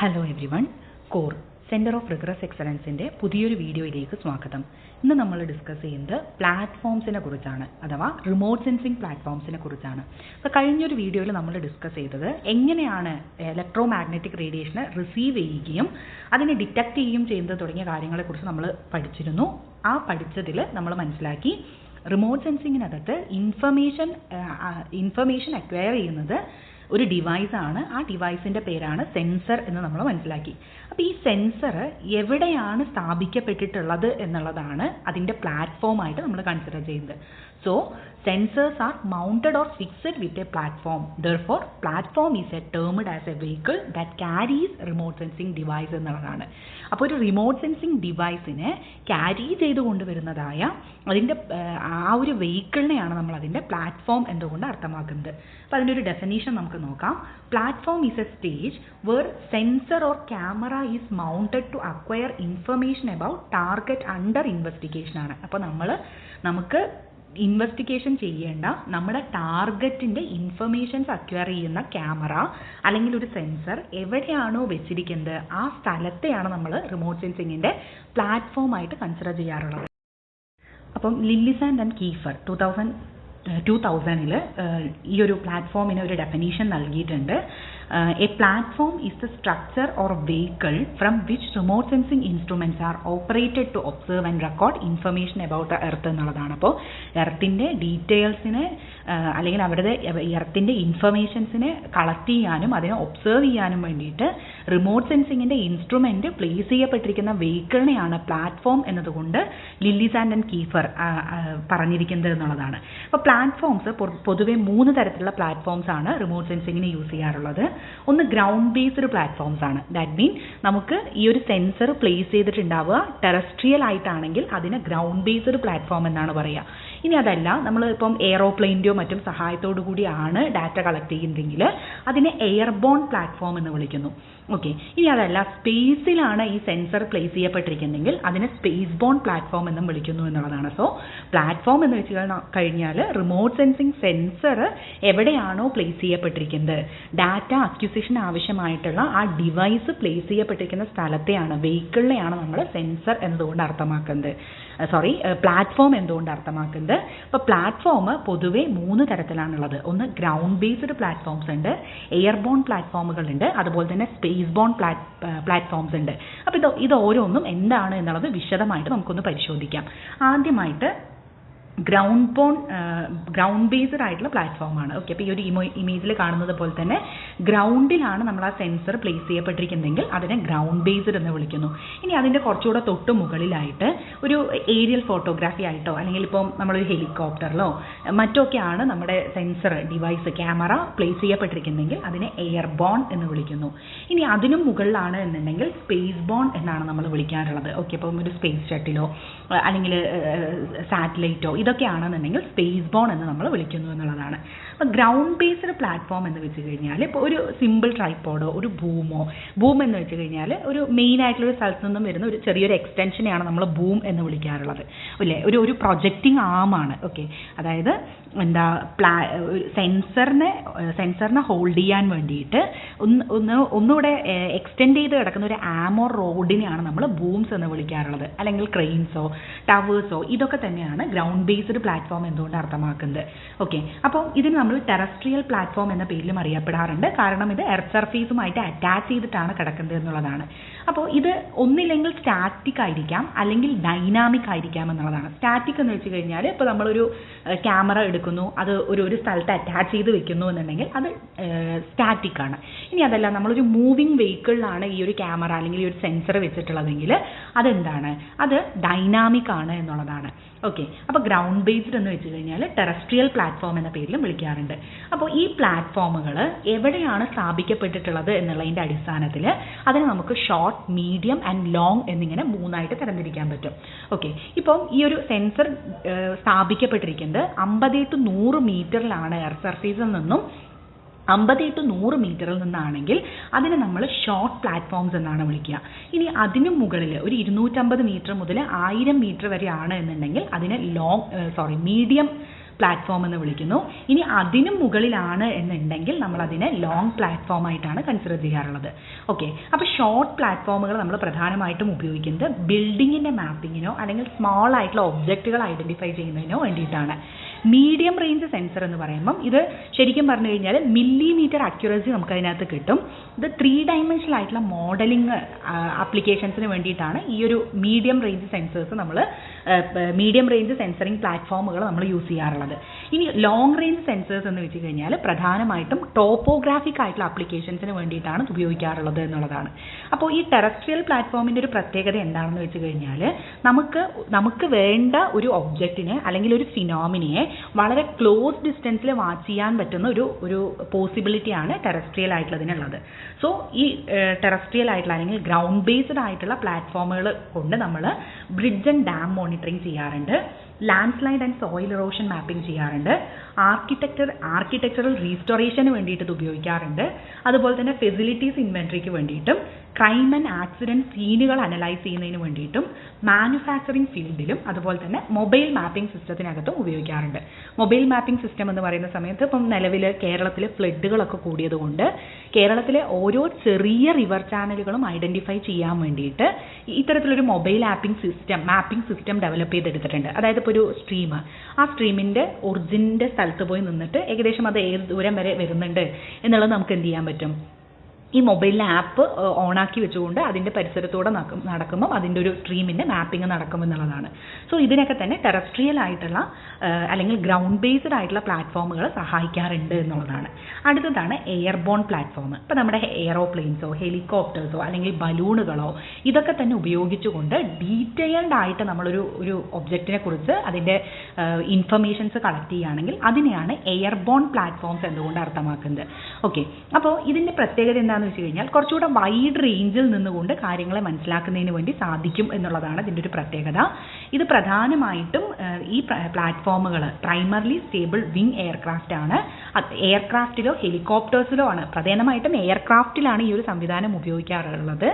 Hello everyone, core centre of regress എക്സലൻസിൻ്റെ പുതിയൊരു വീഡിയോയിലേക്ക് സ്വാഗതം. ഇന്ന് നമ്മൾ ഡിസ്കസ് ചെയ്യുന്നത് പ്ലാറ്റ്ഫോംസിനെ കുറിച്ചാണ്, അഥവാ റിമോട്ട് സെൻസിങ് പ്ലാറ്റ്ഫോംസിനെ കുറിച്ചാണ്. അപ്പോൾ കഴിഞ്ഞൊരു വീഡിയോയിൽ നമ്മൾ ഡിസ്കസ് ചെയ്തത് എങ്ങനെയാണ് ഇലക്ട്രോ മാഗ്നറ്റിക് റേഡിയേഷനെ റിസീവ് ചെയ്യുകയും അതിനെ ഡിറ്റക്ട് ചെയ്യുകയും ചെയ്യുന്നത് തുടങ്ങിയ കാര്യങ്ങളെക്കുറിച്ച് നമ്മൾ പഠിച്ചിരുന്നു. ആ പഠിച്ചതിൽ നമ്മൾ മനസ്സിലാക്കി റിമോട്ട് സെൻസിങ്ങിനകത്ത് ഇൻഫർമേഷൻ അക്വയർ ചെയ്യുന്നത് ഒരു ഡിവൈസാണ്. ആ ഡിവൈസിൻ്റെ പേരാണ് സെൻസർ എന്ന് നമ്മൾ മനസ്സിലാക്കി. അപ്പോൾ ഈ സെൻസർ എവിടെയാണ് സ്ഥാപിക്കപ്പെട്ടിട്ടുള്ളത് എന്നുള്ളതാണ് അതിൻ്റെ പ്ലാറ്റ്ഫോമായിട്ട് നമ്മൾ കൺസിഡർ ചെയ്യുന്നത്. So sensors are mounted or fixed with a platform. Therefore platform is a termed as a vehicle that carries remote sensing device എന്നുള്ളതാണ്. അപ്പോൾ ഒരു റിമോട്ട് സെൻസിങ് ഡിവൈസിനെ ക്യാരി ചെയ്ത് കൊണ്ടുവരുന്നതായ അതിൻ്റെ ആ ഒരു വെഹിക്കിളിനെയാണ് നമ്മൾ അതിൻ്റെ പ്ലാറ്റ്ഫോം എന്തുകൊണ്ട് അർത്ഥമാക്കുന്നത്. അപ്പോൾ അതിൻ്റെ ഒരു ഡെഫിനേഷൻ നമുക്ക് നോക്കാം. Platform is a stage where sensor or camera is mounted to acquire information about target under investigation ആണ്. അപ്പോൾ നമുക്ക് ഇൻവെസ്റ്റിഗേഷൻ ചെയ്യേണ്ട നമ്മുടെ ടാർഗറ്റിൻ്റെ ഇൻഫർമേഷൻസ് അക്വയർ ചെയ്യുന്ന ക്യാമറ അല്ലെങ്കിൽ ഒരു സെൻസർ എവിടെയാണോ വെച്ചിരിക്കുന്നത് ആ സ്ഥലത്തെയാണ് നമ്മൾ റിമോട്ട് സെൻസിങ്ങിൻ്റെ പ്ലാറ്റ്ഫോമായിട്ട് കൺസിഡർ ചെയ്യാറുള്ളത്. അപ്പം ലില്ലിസാൻഡ് ആൻഡ് കീഫർ 2000 ഈ ഒരു പ്ലാറ്റ്ഫോമിന് ഒരു ഡെഫിനീഷൻ നൽകിയിട്ടുണ്ട്. A platform is the structure or vehicle from which remote sensing instruments are operated to observe and record information about the earth എന്നുള്ളതാണ്. അപ്പോൾ എർത്തിൻ്റെ ഡീറ്റെയിൽസിനെ അല്ലെങ്കിൽ അവരുടെ എർത്തിൻ്റെ ഇൻഫർമേഷൻസിനെ കളക്ട് ചെയ്യാനും അതിനെ ഒബ്സർവ് ചെയ്യാനും വേണ്ടിയിട്ട് റിമോട്ട് സെൻസിങ്ങിൻ്റെ ഇൻസ്ട്രുമെൻറ്റ് പ്ലേസ് ചെയ്യപ്പെട്ടിരിക്കുന്ന വെഹിക്കിളിനെയാണ് പ്ലാറ്റ്ഫോം എന്നതുകൊണ്ട് ലില്ലിസാൻഡ് ആൻഡ് കീഫർ പറഞ്ഞിരിക്കുന്നത് എന്നുള്ളതാണ്. അപ്പോൾ പ്ലാറ്റ്ഫോംസ് പൊതുവെ 3 തരത്തിലുള്ള പ്ലാറ്റ്ഫോംസ് ആണ് റിമോട്ട് സെൻസിങ്ങിന് യൂസ് ചെയ്യാറുള്ളത്. ഒന്ന് ഗ്രൗണ്ട് ബേസ്ഡ് പ്ലാറ്റ്ഫോംസ് ആണ്. ദാറ്റ് മീൻ നമുക്ക് ഈ ഒരു സെൻസർ പ്ലേസ് ചെയ്തിട്ടുണ്ടാവുക ടെറസ്ട്രിയൽ ആയിട്ടാണെങ്കിൽ അതിന് ഗ്രൗണ്ട് ബേസ്ഡ് പ്ലാറ്റ്ഫോം എന്നാണ് പറയുക. ഇനി അതല്ല, നമ്മൾ ഇപ്പം എയറോപ്ലെയിൻ്റെയോ മറ്റും സഹായത്തോടു കൂടിയാണ് ഡാറ്റ കളക്ട് ചെയ്യുന്നതെങ്കിൽ അതിനെ എയർബോൺ പ്ലാറ്റ്ഫോം എന്ന് വിളിക്കുന്നു. ഓക്കെ, ഇനി അതല്ല സ്പേസിലാണ് ഈ സെൻസർ പ്ലേസ് ചെയ്യപ്പെട്ടിരിക്കുന്നതെങ്കിൽ അതിനെ സ്പേസ് ബോൺ പ്ലാറ്റ്ഫോം എന്നും വിളിക്കുന്നു എന്നുള്ളതാണ്. സോ പ്ലാറ്റ്ഫോം എന്ന് വെച്ച് കഴിഞ്ഞാൽ റിമോട്ട് സെൻസിങ് സെൻസർ എവിടെയാണോ പ്ലേസ് ചെയ്യപ്പെട്ടിരിക്കുന്നത്, ഡാറ്റ അക്വിസിഷൻ ആവശ്യമായിട്ടുള്ള ആ ഡിവൈസ് പ്ലേസ് ചെയ്യപ്പെട്ടിരിക്കുന്ന സ്ഥലത്തെയാണ്, വെഹിക്കിളിനെയാണ് നമ്മൾ സെൻസർ എന്നതുകൊണ്ട് അർത്ഥമാക്കുന്നത്, പ്ലാറ്റ്ഫോം എന്തുകൊണ്ട് അർത്ഥമാക്കുന്നത്. അപ്പോൾ പ്ലാറ്റ്ഫോം പൊതുവെ 3 തരത്തിലാണുള്ളത്. ഒന്ന് ഗ്രൗണ്ട് ബേസ്ഡ് പ്ലാറ്റ്ഫോംസ് ഉണ്ട്, എയർബോൺ പ്ലാറ്റ്ഫോമുകളുണ്ട്, അതുപോലെ തന്നെ സ്പേസ് ബോൺ പ്ലാറ്റ്ഫോംസ് ഉണ്ട്. അപ്പോൾ ഇത് ഓരോന്നും എന്താണ് എന്നുള്ളത് വിശദമായിട്ട് നമുക്കൊന്ന് പരിശോധിക്കാം. ആദ്യമായിട്ട് ഗ്രൗണ്ട് ബേസ്ഡ് ആയിട്ടുള്ള പ്ലാറ്റ്ഫോമാണ്. ഓക്കെ, അപ്പോൾ ഈ ഒരു ഇമേജിൽ കാണുന്നത് പോലെ തന്നെ ഗ്രൗണ്ടിലാണ് നമ്മൾ ആ സെൻസർ പ്ലേസ് ചെയ്യപ്പെട്ടിരിക്കുന്നതെങ്കിൽ അതിനെ ഗ്രൗണ്ട് ബേസ്ഡ് എന്ന് വിളിക്കുന്നു. ഇനി അതിൻ്റെ കുറച്ചുകൂടെ തൊട്ട് മുകളിലായിട്ട് ഒരു ഏരിയൽ ഫോട്ടോഗ്രാഫി ആയിട്ടോ അല്ലെങ്കിൽ ഇപ്പം നമ്മളൊരു ഹെലികോപ്റ്ററിലോ മറ്റൊക്കെയാണ് നമ്മുടെ സെൻസർ ഡിവൈസ് ക്യാമറ പ്ലേസ് ചെയ്യപ്പെട്ടിരിക്കുന്നതെങ്കിൽ അതിനെ എയർബോൺ എന്ന് വിളിക്കുന്നു. ഇനി അതിനും മുകളിലാണ് എന്നുണ്ടെങ്കിൽ സ്പേസ് ബോൺ എന്നാണ് നമ്മൾ വിളിക്കാറുള്ളത്. ഓക്കെ, അപ്പം ഒരു സ്പേസ് ഷട്ടിലോ അല്ലെങ്കിൽ സാറ്റലൈറ്റോ ഇതൊക്കെയാണെന്നുണ്ടെങ്കിൽ സ്പേസ് ബോൺ എന്ന് നമ്മൾ വിളിക്കുന്നു എന്നുള്ളതാണ്. അപ്പോൾ ഗ്രൗണ്ട് ബേസ്ഡ് പ്ലാറ്റ്ഫോം എന്ന് വെച്ച് കഴിഞ്ഞാൽ ഇപ്പോൾ ഒരു സിമ്പിൾ ട്രൈപ്പോഡോ ഒരു ബൂം എന്ന് വെച്ച് കഴിഞ്ഞാൽ ഒരു മെയിൻ ആയിട്ടുള്ള ഒരു സ്ഥലത്ത് നിന്നും വരുന്ന ഒരു ചെറിയൊരു എക്സ്റ്റൻഷനെയാണ് നമ്മൾ ബൂം എന്ന് വിളിക്കാറുള്ളത് അല്ലേ. ഒരു പ്രൊജക്റ്റിംഗ് ആമാണ്. ഓക്കെ, അതായത് സെൻസറിനെ ഹോൾഡ് ചെയ്യാൻ വേണ്ടിയിട്ട് ഒന്നുകൂടെ എക്സ്റ്റെൻഡ് ചെയ്ത് കിടക്കുന്ന ഒരു ആമോ റോഡിനെയാണ് നമ്മൾ ബൂംസ് എന്ന് വിളിക്കാറുള്ളത്. അല്ലെങ്കിൽ ക്രെയിൻസോ ടവേഴ്സോ ഇതൊക്കെ തന്നെയാണ് ഗ്രൗണ്ട് ബേസ്ഡ് പ്ലാറ്റ്ഫോം എന്തുകൊണ്ട് അർത്ഥമാക്കുന്നത്. ഓക്കെ, അപ്പോൾ ഇതിന് നമ്മൾ ടെറസ്ട്രിയൽ പ്ലാറ്റ്ഫോം എന്ന പേരിലും അറിയപ്പെടാറുണ്ട്. കാരണം ഇത് എർത്ത് സർഫേസുമായിട്ട് അറ്റാച്ച് ചെയ്തിട്ടാണ് കിടക്കുന്നത് എന്നുള്ളതാണ്. അപ്പോൾ ഇത് ഒന്നില്ലെങ്കിൽ സ്റ്റാറ്റിക് ആയിരിക്കാം അല്ലെങ്കിൽ ഡൈനാമിക് ആയിരിക്കാം എന്നുള്ളതാണ്. സ്റ്റാറ്റിക് എന്ന് വെച്ച് കഴിഞ്ഞാൽ ഇപ്പോൾ നമ്മളൊരു ക്യാമറ എടുക്കുന്നു, അത് ഒരു സ്ഥലത്ത് അറ്റാച്ച് ചെയ്ത് വെക്കുന്നു എന്നുണ്ടെങ്കിൽ അത് സ്റ്റാറ്റിക് ആണ്. ഇനി അതല്ല, നമ്മളൊരു മൂവിങ് വെഹിക്കിളിലാണ് ഈ ഒരു ക്യാമറ അല്ലെങ്കിൽ ഈ ഒരു സെൻസർ വെച്ചിട്ടുള്ളതെങ്കിൽ അതെന്താണ്, അത് ഡൈനാമിക് ആണ് എന്നുള്ളതാണ്. ഓക്കെ, അപ്പോൾ ഗ്രൗണ്ട് ബേസ്ഡ് എന്ന് വെച്ച് കഴിഞ്ഞാൽ ടെറസ്ട്രിയൽ പ്ലാറ്റ്ഫോം എന്ന പേരിലും വിളിക്കാറുണ്ട്. അപ്പോൾ ഈ പ്ലാറ്റ്ഫോമുകൾ എവിടെയാണ് സ്ഥാപിക്കപ്പെട്ടിട്ടുള്ളത് എന്നുള്ളതിൻ്റെ അടിസ്ഥാനത്തിൽ അതിനെ നമുക്ക് ഷോർട്ട്, മീഡിയം ആൻഡ് ലോങ് എന്നിങ്ങനെ 3ആയിട്ട് തരംതിരിക്കാൻ പറ്റും. ഓക്കെ, ഇപ്പം ഈ ഒരു സെൻസർ സ്ഥാപിക്കപ്പെട്ടിരിക്കുന്നത് 50 to 100 മീറ്ററിലാണ് എർത്ത് സർഫേസിൽ നിന്നും 50 to 100 മീറ്ററിൽ നിന്നാണെങ്കിൽ അതിനെ നമ്മൾ ഷോർട്ട് പ്ലാറ്റ്ഫോംസ് എന്നാണ് വിളിക്കുക. ഇനി അതിനും മുകളിൽ ഒരു 250 മീറ്റർ മുതൽ 1000 മീറ്റർ വരെ ആണ് എന്നുണ്ടെങ്കിൽ അതിനെ മീഡിയം പ്ലാറ്റ്ഫോം എന്ന് വിളിക്കുന്നു. ഇനി അതിനും മുകളിലാണ് എന്നുണ്ടെങ്കിൽ നമ്മൾ അതിനെ ലോങ് പ്ലാറ്റ്ഫോം ആയിട്ടാണ് കൺസിഡർ ചെയ്യാറുള്ളത്. ഓക്കെ, അപ്പോൾ ഷോർട്ട് പ്ലാറ്റ്ഫോമുകൾ നമ്മൾ പ്രധാനമായിട്ടും ഉപയോഗിക്കുന്നത് ബിൽഡിങ്ങിൻ്റെ മാപ്പിങ്ങിനോ അല്ലെങ്കിൽ സ്മോൾ ആയിട്ടുള്ള ഒബ്ജക്റ്റുകൾ ഐഡൻറ്റിഫൈ ചെയ്യുന്നതിനോ വേണ്ടിയിട്ടാണ്. മീഡിയം റേഞ്ച് സെൻസർ എന്ന് പറയുമ്പം ഇത് ശരിക്കും പറഞ്ഞു കഴിഞ്ഞാൽ മില്ലിമീറ്റർ അക്യുറസി നമുക്ക് അതിനകത്ത് കിട്ടും. ഇത് 3 ഡയമെൻഷനൽ ആയിട്ടുള്ള മോഡലിംഗ് ആപ്ലിക്കേഷൻസിന് വേണ്ടിയിട്ടാണ് ഈ ഒരു മീഡിയം റേഞ്ച് സെൻസേഴ്സ് നമ്മൾ മീഡിയം റേഞ്ച് സെൻസറിങ് പ്ലാറ്റ്ഫോമുകൾ നമ്മൾ യൂസ് ചെയ്യാറുള്ളത്. ഇനി ലോങ് റേഞ്ച് സെൻസേഴ്സ് എന്ന് വെച്ച് കഴിഞ്ഞാൽ പ്രധാനമായിട്ടും ടോപ്പോഗ്രാഫിക് ആയിട്ടുള്ള ആപ്ലിക്കേഷൻസിന് വേണ്ടിയിട്ടാണ് ഉപയോഗിക്കാറുള്ളത് എന്നുള്ളതാണ്. അപ്പോൾ ഈ ടെറസ്ട്രിയൽ പ്ലാറ്റ്ഫോമിൻ്റെ ഒരു പ്രത്യേകത എന്താണെന്ന് വെച്ച് കഴിഞ്ഞാൽ നമുക്ക് വേണ്ട ഒരു ഒബ്ജക്റ്റിനെ അല്ലെങ്കിൽ ഒരു ഫിനോമിനയെ വളരെ ക്ലോസ് ഡിസ്റ്റൻസിൽ വാച്ച് ചെയ്യാൻ പറ്റുന്ന ഒരു പോസിബിലിറ്റിയാണ് ടെറസ്ട്രിയൽ ആയിട്ടുള്ളതിനുള്ളത്. സോ ഈ ടെറസ്ട്രിയൽ ആയിട്ടുള്ള അല്ലെങ്കിൽ ഗ്രൗണ്ട് ബേസ്ഡ് ആയിട്ടുള്ള പ്ലാറ്റ്ഫോമുകൾ കൊണ്ട് നമ്മൾ ബ്രിഡ്ജ് ആൻഡ് ഡാം മോണിറ്ററിങ് ചെയ്യാറുണ്ട്, land slide and soil erosion mapping ചെയ്യാറുണ്ട്, ആർക്കിടെക്ചറൽ റീസ്റ്റോറേഷന് വേണ്ടിയിട്ട് ഇത് ഉപയോഗിക്കാറുണ്ട്, അതുപോലെ തന്നെ ഫെസിലിറ്റീസ് ഇൻവെൻട്രിക്ക് വേണ്ടിയിട്ടും ക്രൈം ആൻഡ് ആക്സിഡൻറ്റ് സീനുകൾ അനലൈസ് ചെയ്യുന്നതിന് വേണ്ടിയിട്ടും മാനുഫാക്ചറിങ് ഫീൽഡിലും അതുപോലെ തന്നെ മൊബൈൽ മാപ്പിംഗ് സിസ്റ്റത്തിനകത്തും ഉപയോഗിക്കാറുണ്ട്. മൊബൈൽ മാപ്പിംഗ് സിസ്റ്റം എന്ന് പറയുന്ന സമയത്ത് ഇപ്പം നിലവിൽ കേരളത്തിൽ ഫ്ലഡുകളൊക്കെ കൂടിയതുകൊണ്ട് കേരളത്തിലെ ഓരോ ചെറിയ റിവർ ചാനലുകളും ഐഡൻറ്റിഫൈ ചെയ്യാൻ വേണ്ടിയിട്ട് ഇത്തരത്തിലൊരു മൊബൈൽ മാപ്പിംഗ് സിസ്റ്റം ഡെവലപ്പ് ചെയ്തെടുത്തിട്ടുണ്ട്. അതായത് ഇപ്പോൾ ഒരു സ്ട്രീം, ആ സ്ട്രീമിൻ്റെ ഒറിജിൻ്റെ സ്ഥലത്ത് പോയി നിന്നിട്ട് ഏകദേശം അത് ഏത് ദൂരം വരെ വരുന്നുണ്ട് എന്നുള്ളത് നമുക്ക് എന്ത് ചെയ്യാൻ പറ്റും, ഈ മൊബൈലിലെ ആപ്പ് ഓണാക്കി വെച്ചുകൊണ്ട് അതിൻ്റെ പരിസരത്തൂടെ നടക്കുമ്പം അതിൻ്റെ ഒരു സ്ട്രീമിൻ്റെ മാപ്പിംഗ് നടക്കുമെന്നുള്ളതാണ്. സോ ഇതിനൊക്കെ തന്നെ ടെറസ്ട്രിയൽ ആയിട്ടുള്ള അല്ലെങ്കിൽ ഗ്രൗണ്ട് ബേസ്ഡ് ആയിട്ടുള്ള പ്ലാറ്റ്ഫോമുകൾ സഹായിക്കാറുണ്ട് എന്നുള്ളതാണ്. അടുത്തതാണ് എയർബോൺ പ്ലാറ്റ്ഫോം. ഇപ്പോൾ നമ്മുടെ എയറോപ്ലെയിൻസോ ഹെലികോപ്റ്റേഴ്സോ അല്ലെങ്കിൽ ബലൂണുകളോ ഇതൊക്കെ തന്നെ ഉപയോഗിച്ചുകൊണ്ട് ഡീറ്റെയിൽഡ് ആയിട്ട് നമ്മളൊരു ഒബ്ജക്റ്റിനെ കുറിച്ച് അതിൻ്റെ ഇൻഫർമേഷൻസ് കളക്ട് ചെയ്യുകയാണെങ്കിൽ അതിനെയാണ് എയർബോൺ പ്ലാറ്റ്ഫോംസ് എന്തുകൊണ്ട് അർത്ഥമാക്കുന്നത്. ഓക്കെ, അപ്പോൾ ഇതിൻ്റെ പ്രത്യേകത എന്താണെന്ന് വെച്ച് കഴിഞ്ഞാൽ കുറച്ചുകൂടെ വൈഡ് റേഞ്ചിൽ നിന്നുകൊണ്ട് കാര്യങ്ങളെ മനസ്സിലാക്കുന്നതിന് വേണ്ടി സാധിക്കും എന്നുള്ളതാണ് ഇതിൻ്റെ ഒരു പ്രത്യേകത. ഇത് പ്രധാനമായിട്ടും ഈ പ്ലാറ്റ്ഫോമുകൾ പ്രൈമർലി സ്റ്റേബിൾ വിങ് എയർക്രാഫ്റ്റ് ആണ്. എയർക്രാഫ്റ്റിലോ ഹെലികോപ്റ്റേഴ്സിലോ ആണ്, പ്രധാനമായിട്ടും എയർക്രാഫ്റ്റിലാണ് ഈ ഒരു സംവിധാനം ഉപയോഗിക്കാറുള്ളത്.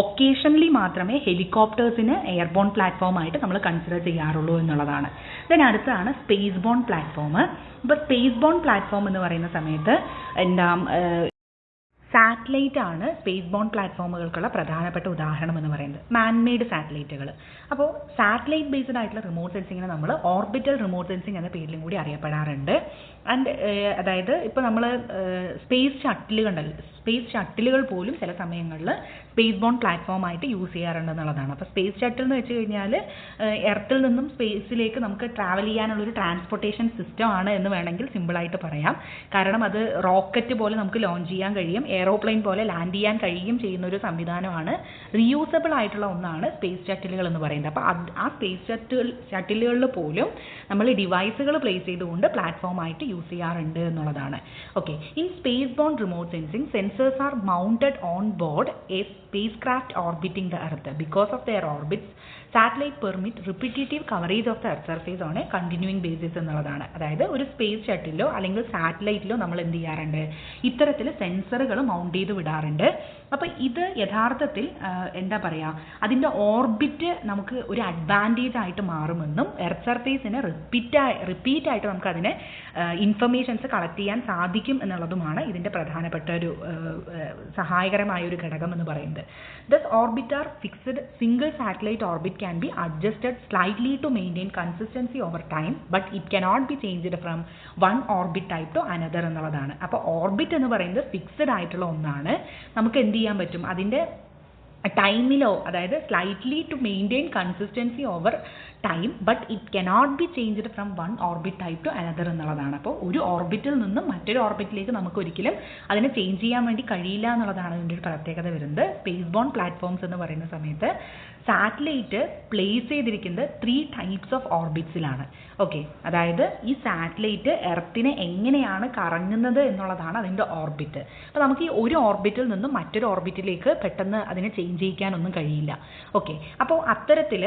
ഒക്കേഷണലി മാത്രമേ ഹെലികോപ്റ്റേഴ്സിന് എയർബോൺ പ്ലാറ്റ്ഫോമായിട്ട് നമ്മൾ കൺസിഡർ ചെയ്യാറുള്ളൂ എന്നുള്ളതാണ്. അടുത്താണ് സ്പേസ് ബോൺ പ്ലാറ്റ്ഫോം. ഇപ്പോൾ സ്പേസ് ബോൺ പ്ലാറ്റ്ഫോം എന്ന് പറയുന്ന സമയത്ത് സാറ്റലൈറ്റ് ആണ് സ്പേസ് ബോൺ പ്ലാറ്റ്ഫോമുകൾക്കുള്ള പ്രധാനപ്പെട്ട ഉദാഹരണം എന്ന് പറയുന്നത്, മാൻമെയ്ഡ് സാറ്റലൈറ്റുകൾ. അപ്പോൾ സാറ്റലൈറ്റ് ബേസ്ഡ് ആയിട്ടുള്ള റിമോട്ട് സെൻസിങ്ങിനെ നമ്മൾ ഓർബിറ്റൽ റിമോട്ട് സെൻസിങ് എന്ന പേരിലും കൂടി അറിയപ്പെടാറുണ്ട്. അതായത് ഇപ്പോൾ നമ്മൾ സ്പേസ് ഷട്ടിലുകൾ പോലും ചില സമയങ്ങളിൽ സ്പേസ് ബോൺ പ്ലാറ്റ്ഫോമായിട്ട് യൂസ് ചെയ്യാറുണ്ടെന്നുള്ളതാണ്. അപ്പോൾ സ്പേസ് ഷട്ടിൽ എന്ന് വെച്ച് കഴിഞ്ഞാൽ എർത്തിൽ നിന്നും സ്പേസിലേക്ക് നമുക്ക് ട്രാവൽ ചെയ്യാനുള്ളൊരു ട്രാൻസ്പോർട്ടേഷൻ സിസ്റ്റം ആണ് എന്ന് വേണമെങ്കിൽ സിമ്പിളായിട്ട് പറയാം. കാരണം അത് റോക്കറ്റ് പോലെ നമുക്ക് ലോഞ്ച് ചെയ്യാൻ കഴിയും, എയറോപ്ലെയിൻ പോലെ ലാൻഡ് ചെയ്യാൻ കഴിയും ചെയ്യുന്ന ഒരു സംവിധാനമാണ്. റീയൂസബിൾ ആയിട്ടുള്ള ഒന്നാണ് സ്പേസ് ഷട്ടിലുകൾ എന്ന് പറയുന്നത്. അപ്പോൾ ആ സ്പേസ് ഷട്ടിലുകളിൽ പോലും നമ്മൾ ഡിവൈസുകൾ പ്ലേസ് ചെയ്തുകൊണ്ട് പ്ലാറ്റ്ഫോമായിട്ട് യൂസ് ചെയ്യാറുണ്ട് എന്നുള്ളതാണ്. Okay, in space borne remote sensing sensors are mounted on board a spacecraft orbiting the Earth. Because of their orbits, satellite permit repetitive coverage of the Earth surface on a continuing basis എന്നുള്ളതാണ്. അതായത് ഒരു space ഷട്ടിലോ അല്ലെങ്കിൽ സാറ്റലൈറ്റിലോ നമ്മൾ എന്ത് ചെയ്യാറുണ്ട്, ഇത്തരത്തിൽ സെൻസറുകൾ mount ചെയ്ത് വിടാറുണ്ട്. അപ്പോൾ ഇത് യഥാർത്ഥത്തിൽ എന്താ പറയുക, അതിൻ്റെ ഓർബിറ്റ് നമുക്ക് ഒരു അഡ്വാൻറ്റേജ് ആയിട്ട് മാറുമെന്നും എർത്ത് സർഫേസിന് റിപ്പീറ്റ് ആയിട്ട് നമുക്ക് അതിനെ ഇൻഫർമേഷൻസ് കളക്ട് ചെയ്യാൻ സാധിക്കും എന്നുള്ളതുമാണ് ഇതിൻ്റെ പ്രധാനപ്പെട്ട ഒരു സഹായകരമായ ഒരു ഘടകം എന്ന് പറയുന്നത്. Thus, orbitar fixed single satellite orbit can be adjusted slightly to maintain consistency over time, but it cannot be changed from one orbit type to another എന്നുള്ളതാണ്. അപ്പോൾ ഓർബിറ്റ് എന്ന് പറയുന്നത് ഫിക്സഡ് ആയിട്ടുള്ള ഒന്നാണ്. നമുക്ക് എന്ത് ചെയ്യാൻ പറ്റും, അതിൻ്റെ ടൈമിലോ അതായത് slightly to maintain consistency over time, but it cannot be changed from one orbit type to another എന്നുള്ളതാണ്. അപ്പോൾ ഒരു ഓർബിറ്റിൽ നിന്നും മറ്റൊരു ഓർബിറ്റിലേക്ക് നമുക്ക് ഒരിക്കലും അതിനെ ചേഞ്ച് ചെയ്യാൻ വേണ്ടി കഴിയില്ല എന്നുള്ളതാണ് ഇതിൻ്റെ ഒരു പ്രത്യേകത വരുന്നത്. സ്പേസ് ബോൺ പ്ലാറ്റ്ഫോംസ് എന്ന് പറയുന്ന സമയത്ത് സാറ്റലൈറ്റ് പ്ലേസ് ചെയ്തിരിക്കുന്നത് 3 ടൈപ്സ് ഓഫ് ഓർബിറ്റ്സിലാണ്. ഓക്കെ, അതായത് ഈ സാറ്റലൈറ്റ് എർത്തിനെ എങ്ങനെയാണ് കറങ്ങുന്നത് എന്നുള്ളതാണ് അതിൻ്റെ ഓർബിറ്റ്. അപ്പോൾ നമുക്ക് ഈ ഒരു ഓർബിറ്റിൽ നിന്നും മറ്റൊരു ഓർബിറ്റിലേക്ക് പെട്ടെന്ന് അതിനെ ചേഞ്ച് ചെയ്യിക്കാനൊന്നും കഴിയില്ല. ഓക്കെ, അപ്പോൾ അത്തരത്തിൽ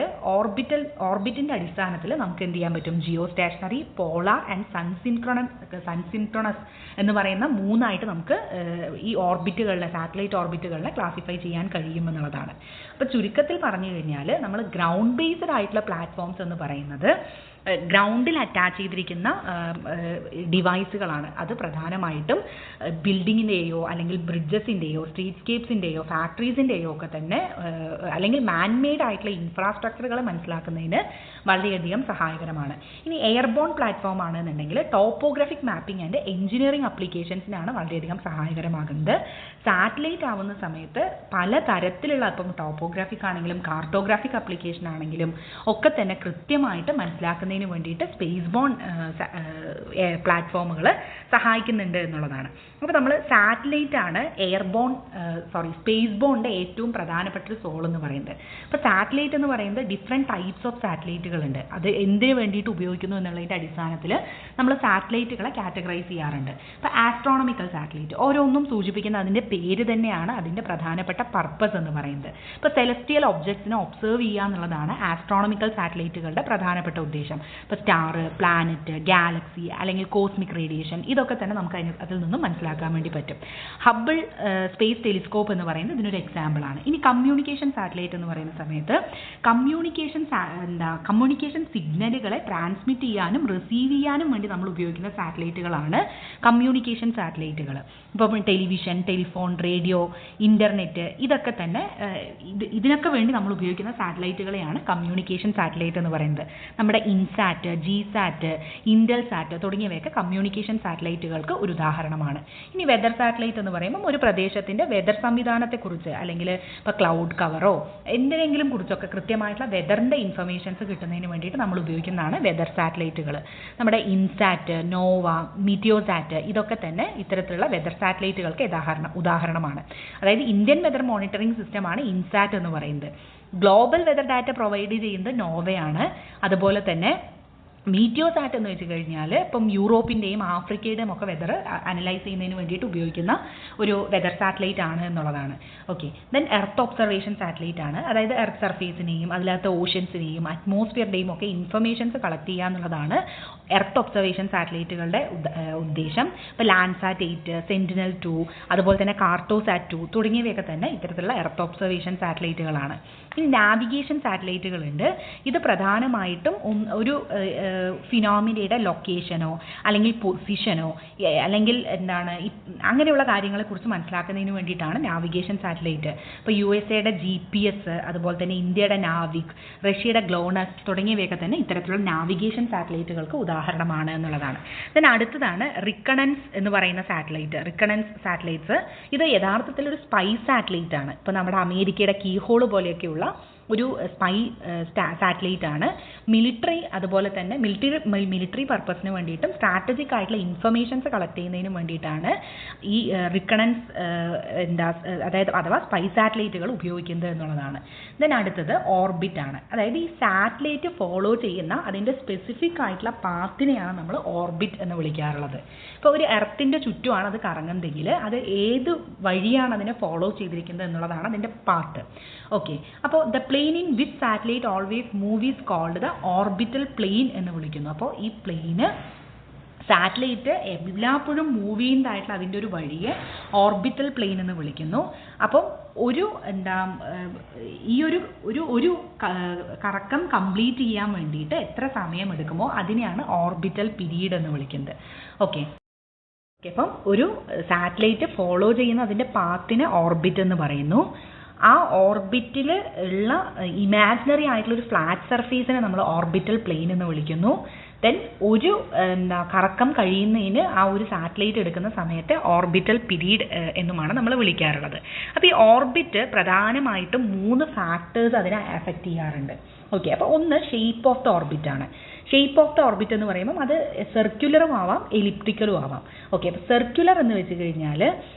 ഓർബിറ്റിൻ്റെ അടിസ്ഥാനത്തിൽ നമുക്ക് എന്ത് ചെയ്യാൻ പറ്റും, ജിയോ സ്റ്റേഷനറി, പോളാർ ആൻഡ് സൺസിൻക്രണസ് എന്ന് പറയുന്ന 3ആയിട്ട് നമുക്ക് ഈ ഓർബിറ്റുകളിലെ സാറ്റലൈറ്റ് ഓർബിറ്റുകളിനെ ക്ലാസിഫൈ ചെയ്യാൻ കഴിയുമെന്നുള്ളതാണ്. അപ്പോൾ ചുരുക്കത്തിൽ പറഞ്ഞു കഴിഞ്ഞാൽ നമ്മൾ ഗ്രൗണ്ട് ബേസ്ഡ് ആയിട്ടുള്ള പ്ലാറ്റ്ഫോംസ് എന്ന് പറയുന്നത് ഗ്രൗണ്ടിൽ അറ്റാച്ച് ചെയ്തിരിക്കുന്ന ഡിവൈസുകളാണ്. അത് പ്രധാനമായിട്ടും ബിൽഡിങ്ങിൻ്റെയോ അല്ലെങ്കിൽ ബ്രിഡ്ജസിൻ്റെയോ സ്ട്രീറ്റ്സ്കേപ്സിൻ്റെയോ ഫാക്ടറീസിൻ്റെയോ ഒക്കെ തന്നെ അല്ലെങ്കിൽ മാൻമെയ്ഡ് ആയിട്ടുള്ള ഇൻഫ്രാസ്ട്രക്ചറുകൾ മനസ്സിലാക്കുന്നതിന് വളരെയധികം സഹായകരമാണ്. ഇനി എയർബോൺ പ്ലാറ്റ്ഫോം ആണെന്നുണ്ടെങ്കിൽ ടോപ്പോഗ്രാഫിക് മാപ്പിംഗ് ആൻഡ് എഞ്ചിനീയറിംഗ് അപ്ലിക്കേഷൻസിനാണ് വളരെയധികം സഹായകരമാകുന്നത്. സാറ്റലൈറ്റ് ആവുന്ന സമയത്ത് പല തരത്തിലുള്ള ഇപ്പം ടോപ്പോഗ്രാഫിക് ആണെങ്കിലും കാർട്ടോഗ്രാഫിക് അപ്ലിക്കേഷൻ ആണെങ്കിലും ഒക്കെ തന്നെ കൃത്യമായിട്ട് മനസ്സിലാക്കുന്നതിന് വേണ്ടിയിട്ട് സ്പേസ് ബോൺ പ്ലാറ്റ്ഫോമുകൾ സഹായിക്കുന്നുണ്ട് എന്നുള്ളതാണ്. അപ്പോൾ നമ്മൾ സാറ്റലൈറ്റ് ആണ് സ്പേസ് ബോണിൻ്റെ ഏറ്റവും പ്രധാനപ്പെട്ട ഒരു സോൾ എന്ന് പറയുന്നത്. അപ്പോൾ സാറ്റലൈറ്റ് എന്ന് പറയുന്നത് ഡിഫറെൻറ്റ് ടൈപ്സ് ഓഫ് സാറ്റലൈറ്റുകളുണ്ട്. അത് എന്തിനു വേണ്ടിയിട്ട് ഉപയോഗിക്കുന്നു എന്നുള്ളതിൻ്റെ അടിസ്ഥാനത്തിൽ നമ്മൾ സാറ്റലൈറ്റുകളെ കാറ്റഗറൈസ് ചെയ്യാറുണ്ട്. ഇപ്പോൾ ആസ്ട്രോണമിക്കൽ സാറ്റലൈറ്റ് ഓരോന്നും സൂചിപ്പിക്കുന്ന അതിൻ്റെ പേര് തന്നെയാണ് അതിൻ്റെ പ്രധാനപ്പെട്ട പർപ്പസ് എന്ന് പറയുന്നത്. ഇപ്പോൾ സെലസ്റ്റിയൽ ഒബ്ജക്ട്സിനെ ഒബ്സർവ് ചെയ്യുക എന്നുള്ളതാണ് ആസ്ട്രോണമിക്കൽ സാറ്റലൈറ്റുകളുടെ പ്രധാനപ്പെട്ട ഉദ്ദേശം. ഇപ്പോൾ സ്റ്റാർ, പ്ലാനറ്റ്, ഗാലക്സി അല്ലെങ്കിൽ കോസ്മിക് റേഡിയേഷൻ ഇതൊക്കെ തന്നെ നമുക്ക് അതിൽ നിന്നും മനസ്സിലാക്കാൻ വേണ്ടി പറ്റും. ഹബിൾ സ്പേസ് ടെലിസ്കോപ്പ് എന്ന് പറയുന്നത് ഇതിനൊരു എക്സാമ്പിളാണ്. ഇനി കമ്മ്യൂണിക്കേഷൻ സാറ്റലൈറ്റ് എന്ന് പറയുന്ന സമയത്ത് കമ്മ്യൂണിക്കേഷൻ സിഗ്നലുകളെ ട്രാൻസ്മിറ്റ് ചെയ്യാനും റിസീവ് ചെയ്യാനും വേണ്ടി നമ്മൾ ഉപയോഗിക്കുന്ന സാറ്റലൈറ്റുകളാണ് കമ്മ്യൂണിക്കേഷൻ സാറ്റലൈറ്റുകൾ. ഇപ്പോൾ ടെലിവിഷൻ, ടെലിഫോൺ, റേഡിയോ, ഇൻ്റർനെറ്റ് ഇതൊക്കെ തന്നെ ഇതിനൊക്കെ വേണ്ടി നമ്മൾ ഉപയോഗിക്കുന്ന സാറ്റലൈറ്റുകളെയാണ് കമ്മ്യൂണിക്കേഷൻ സാറ്റലൈറ്റ് എന്ന് പറയുന്നത്. നമ്മുടെ ഇൻസാറ്റ്, ജിസാറ്റ്, ഇൻഡൽസാറ്റ് തുടങ്ങിയവയൊക്കെ കമ്മ്യൂണിക്കേഷൻ സാറ്റലൈറ്റുകൾക്ക് ഒരു ഉദാഹരണമാണ്. ഇനി വെതർ സാറ്റലൈറ്റ് എന്ന് പറയുമ്പോൾ ഒരു പ്രദേശത്തിൻ്റെ വെതർ സംവിധാനത്തെക്കുറിച്ച് അല്ലെങ്കിൽ ഇപ്പോൾ ക്ലൗഡ് കവറോ എന്തിനെങ്കിലും കുറിച്ചൊക്കെ കൃത്യമായിട്ടുള്ള വെതറിൻ്റെ ഇൻഫർമേഷൻസ് കിട്ടുന്നതിന് വേണ്ടിയിട്ട് നമ്മൾ ഉപയോഗിക്കുന്നതാണ് വെതർ സാറ്റലൈറ്റുകൾ. നമ്മുടെ ഇൻസാറ്റ്, നോവ, മീറ്റിയോസാറ്റ് ഇതൊക്കെ തന്നെ ഇത്തരത്തിലുള്ള വെതർ സാറ്റലൈറ്റുകൾക്ക് ഉദാഹരണമാണ്. അതായത് ഇന്ത്യൻ വെതർ മോണിറ്ററിംഗ് സിസ്റ്റമാണ് ഇൻസാറ്റ് എന്ന് പറയുന്നത്. ഗ്ലോബൽ വെതർ ഡാറ്റ പ്രൊവൈഡ് ചെയ്യുന്നത് നോവയാണ്. അതുപോലെ തന്നെ മീറ്റിയോസാറ്റ് എന്ന് വെച്ച് കഴിഞ്ഞാൽ ഇപ്പം യൂറോപ്പിൻ്റെയും ആഫ്രിക്കയുടെയും ഒക്കെ വെതർ അനലൈസ് ചെയ്യുന്നതിന് വേണ്ടിയിട്ട് ഉപയോഗിക്കുന്ന ഒരു വെതർ സാറ്റലൈറ്റ് ആണ് എന്നുള്ളതാണ്. Okay, then earth observation satellite ആണ്. അതായത് എർത്ത് സർഫേസിനെയും അതിനകത്ത് ഓഷ്യൻസിനെയും അറ്റ്മോസ്ഫിയറിൻ്റെയും ഒക്കെ ഇൻഫർമേഷൻസ് കളക്ട് ചെയ്യുക എന്നുള്ളതാണ് എർത്ത് ഒബ്സർവേഷൻ സാറ്റലൈറ്റുകളുടെ ഉദ്ദേശം. ഇപ്പോൾ ലാൻഡ്സാറ്റ് 8, സെന്റിനൽ 2, അതുപോലെ തന്നെ കാർട്ടോസാറ്റ് 2 തുടങ്ങിയവയൊക്കെ തന്നെ ഇത്തരത്തിലുള്ള എർത്ത് ഒബ്സർവേഷൻ സാറ്റലൈറ്റുകളാണ്. ഇനി നാവിഗേഷൻ സാറ്റലൈറ്റുകളുണ്ട്. ഇത് പ്രധാനമായിട്ടും ഒരു ഫിനോമിനയുടെ ലൊക്കേഷനോ അല്ലെങ്കിൽ പൊസിഷനോ അല്ലെങ്കിൽ അങ്ങനെയുള്ള കാര്യങ്ങളെക്കുറിച്ച് മനസ്സിലാക്കുന്നതിന് വേണ്ടിയിട്ടാണ് നാവിഗേഷൻ സാറ്റലൈറ്റ്. ഇപ്പോൾ USA GPS, അതുപോലെ തന്നെ ഇന്ത്യയുടെ നാവിക്, റഷ്യയുടെ ഗ്ലോണസ് തുടങ്ങിയവയൊക്കെ തന്നെ ഇത്തരത്തിലുള്ള നാവിഗേഷൻ സാറ്റലൈറ്റുകൾക്ക് ഉദാഹരണമാണ് എന്നുള്ളതാണ്. then അടുത്തതാണ് റിക്കണൻസ് എന്ന് പറയുന്ന സാറ്റലൈറ്റ്. റിക്കണൻസ് സാറ്റലൈറ്റ്സ് ഇത് യഥാർത്ഥത്തിൽ ഒരു സ്പൈ സാറ്റലൈറ്റ് ആണ്. ഇപ്പോൾ നമ്മുടെ അമേരിക്കയുടെ കീഹോള് പോലെയൊക്കെയുള്ള ഒരു സ്പൈ സാറ്റലൈറ്റ് ആണ്. മിലിറ്ററി അതുപോലെ തന്നെ മിലിറ്ററി പർപ്പസിന് വേണ്ടിയിട്ടും സ്ട്രാറ്റജിക് ആയിട്ടുള്ള ഇൻഫർമേഷൻസ് കളക്ട് ചെയ്യുന്നതിനും വേണ്ടിയിട്ടാണ് ഈ റിക്കണൻസ് അഥവാ സ്പൈ സാറ്റലൈറ്റുകൾ ഉപയോഗിക്കുന്നത് എന്നുള്ളതാണ്. ദെൻ അടുത്തത് ഓർബിറ്റ് ആണ്. അതായത് ഈ സാറ്റലൈറ്റ് ഫോളോ ചെയ്യുന്ന അതിൻ്റെ സ്പെസിഫിക് ആയിട്ടുള്ള പാത്തിനെയാണ് നമ്മൾ ഓർബിറ്റ് എന്ന് വിളിക്കാറുള്ളത്. ഇപ്പോൾ ഒരു എർത്തിൻ്റെ ചുറ്റുമാണ് അത് കറങ്ങുന്നതെങ്കിൽ അത് ഏത് വഴിയാണ് അതിനെ ഫോളോ ചെയ്തിരിക്കുന്നത് എന്നുള്ളതാണ് അതിൻ്റെ പാത്ത്. ഓക്കെ, അപ്പോൾ the plane in which satellite always move is called the orbital plane എന്ന് വിളിക്കുന്നു. അപ്പോൾ ഈ പ്ലെയിന് സാറ്റലൈറ്റ് എല്ലാപ്പോഴും മൂവ് ചെയ്യുന്നതായിട്ടുള്ള അതിൻ്റെ ഒരു വഴിയെ ഓർബിറ്റൽ പ്ലെയിൻ എന്ന് വിളിക്കുന്നു. അപ്പം ഈ ഒരു കറക്കം കംപ്ലീറ്റ് ചെയ്യാൻ വേണ്ടിയിട്ട് എത്ര സമയം എടുക്കുമോ അതിനെയാണ് ഓർബിറ്റൽ പീരീഡ് എന്ന് വിളിക്കുന്നത്. ഓക്കെ, അപ്പം ഒരു സാറ്റലൈറ്റ് ഫോളോ ചെയ്യുന്ന അതിൻ്റെ പാത്തിനെ ഓർബിറ്റ് എന്ന് പറയുന്നു. ആ ഓർബിറ്റിൽ ഉള്ള ഇമാജിനറി ആയിട്ടുള്ള ഒരു ഫ്ലാറ്റ് സർഫേസിനെ നമ്മൾ ഓർബിറ്റൽ പ്ലെയിൻ എന്ന് വിളിക്കുന്നു. ദെൻ ഒരു കറക്കം കഴിയുന്നതിന് ആ ഒരു സാറ്റലൈറ്റ് എടുക്കുന്ന സമയത്ത് ഓർബിറ്റൽ പീരീഡ് എന്നുമാണ് നമ്മൾ വിളിക്കാറുള്ളത്. അപ്പോൾ ഈ ഓർബിറ്റ് പ്രധാനമായിട്ടും 3 ഫാക്ടേഴ്സ് അതിനെ എഫക്റ്റ് ചെയ്യാറുണ്ട്. ഓക്കെ, അപ്പോൾ ഒന്ന് ഷേപ്പ് ഓഫ് ദ ഓർബിറ്റ് ആണ്. ഷേപ്പ് ഓഫ് ദ ഓർബിറ്റ് എന്ന് പറയുമ്പം അത് സർക്യുലറും ആവാം എലിപ്റ്റിക്കലും ആവാം. ഓക്കെ, അപ്പോൾ സർക്യുലർ എന്ന് വെച്ച് കഴിഞ്ഞാൽ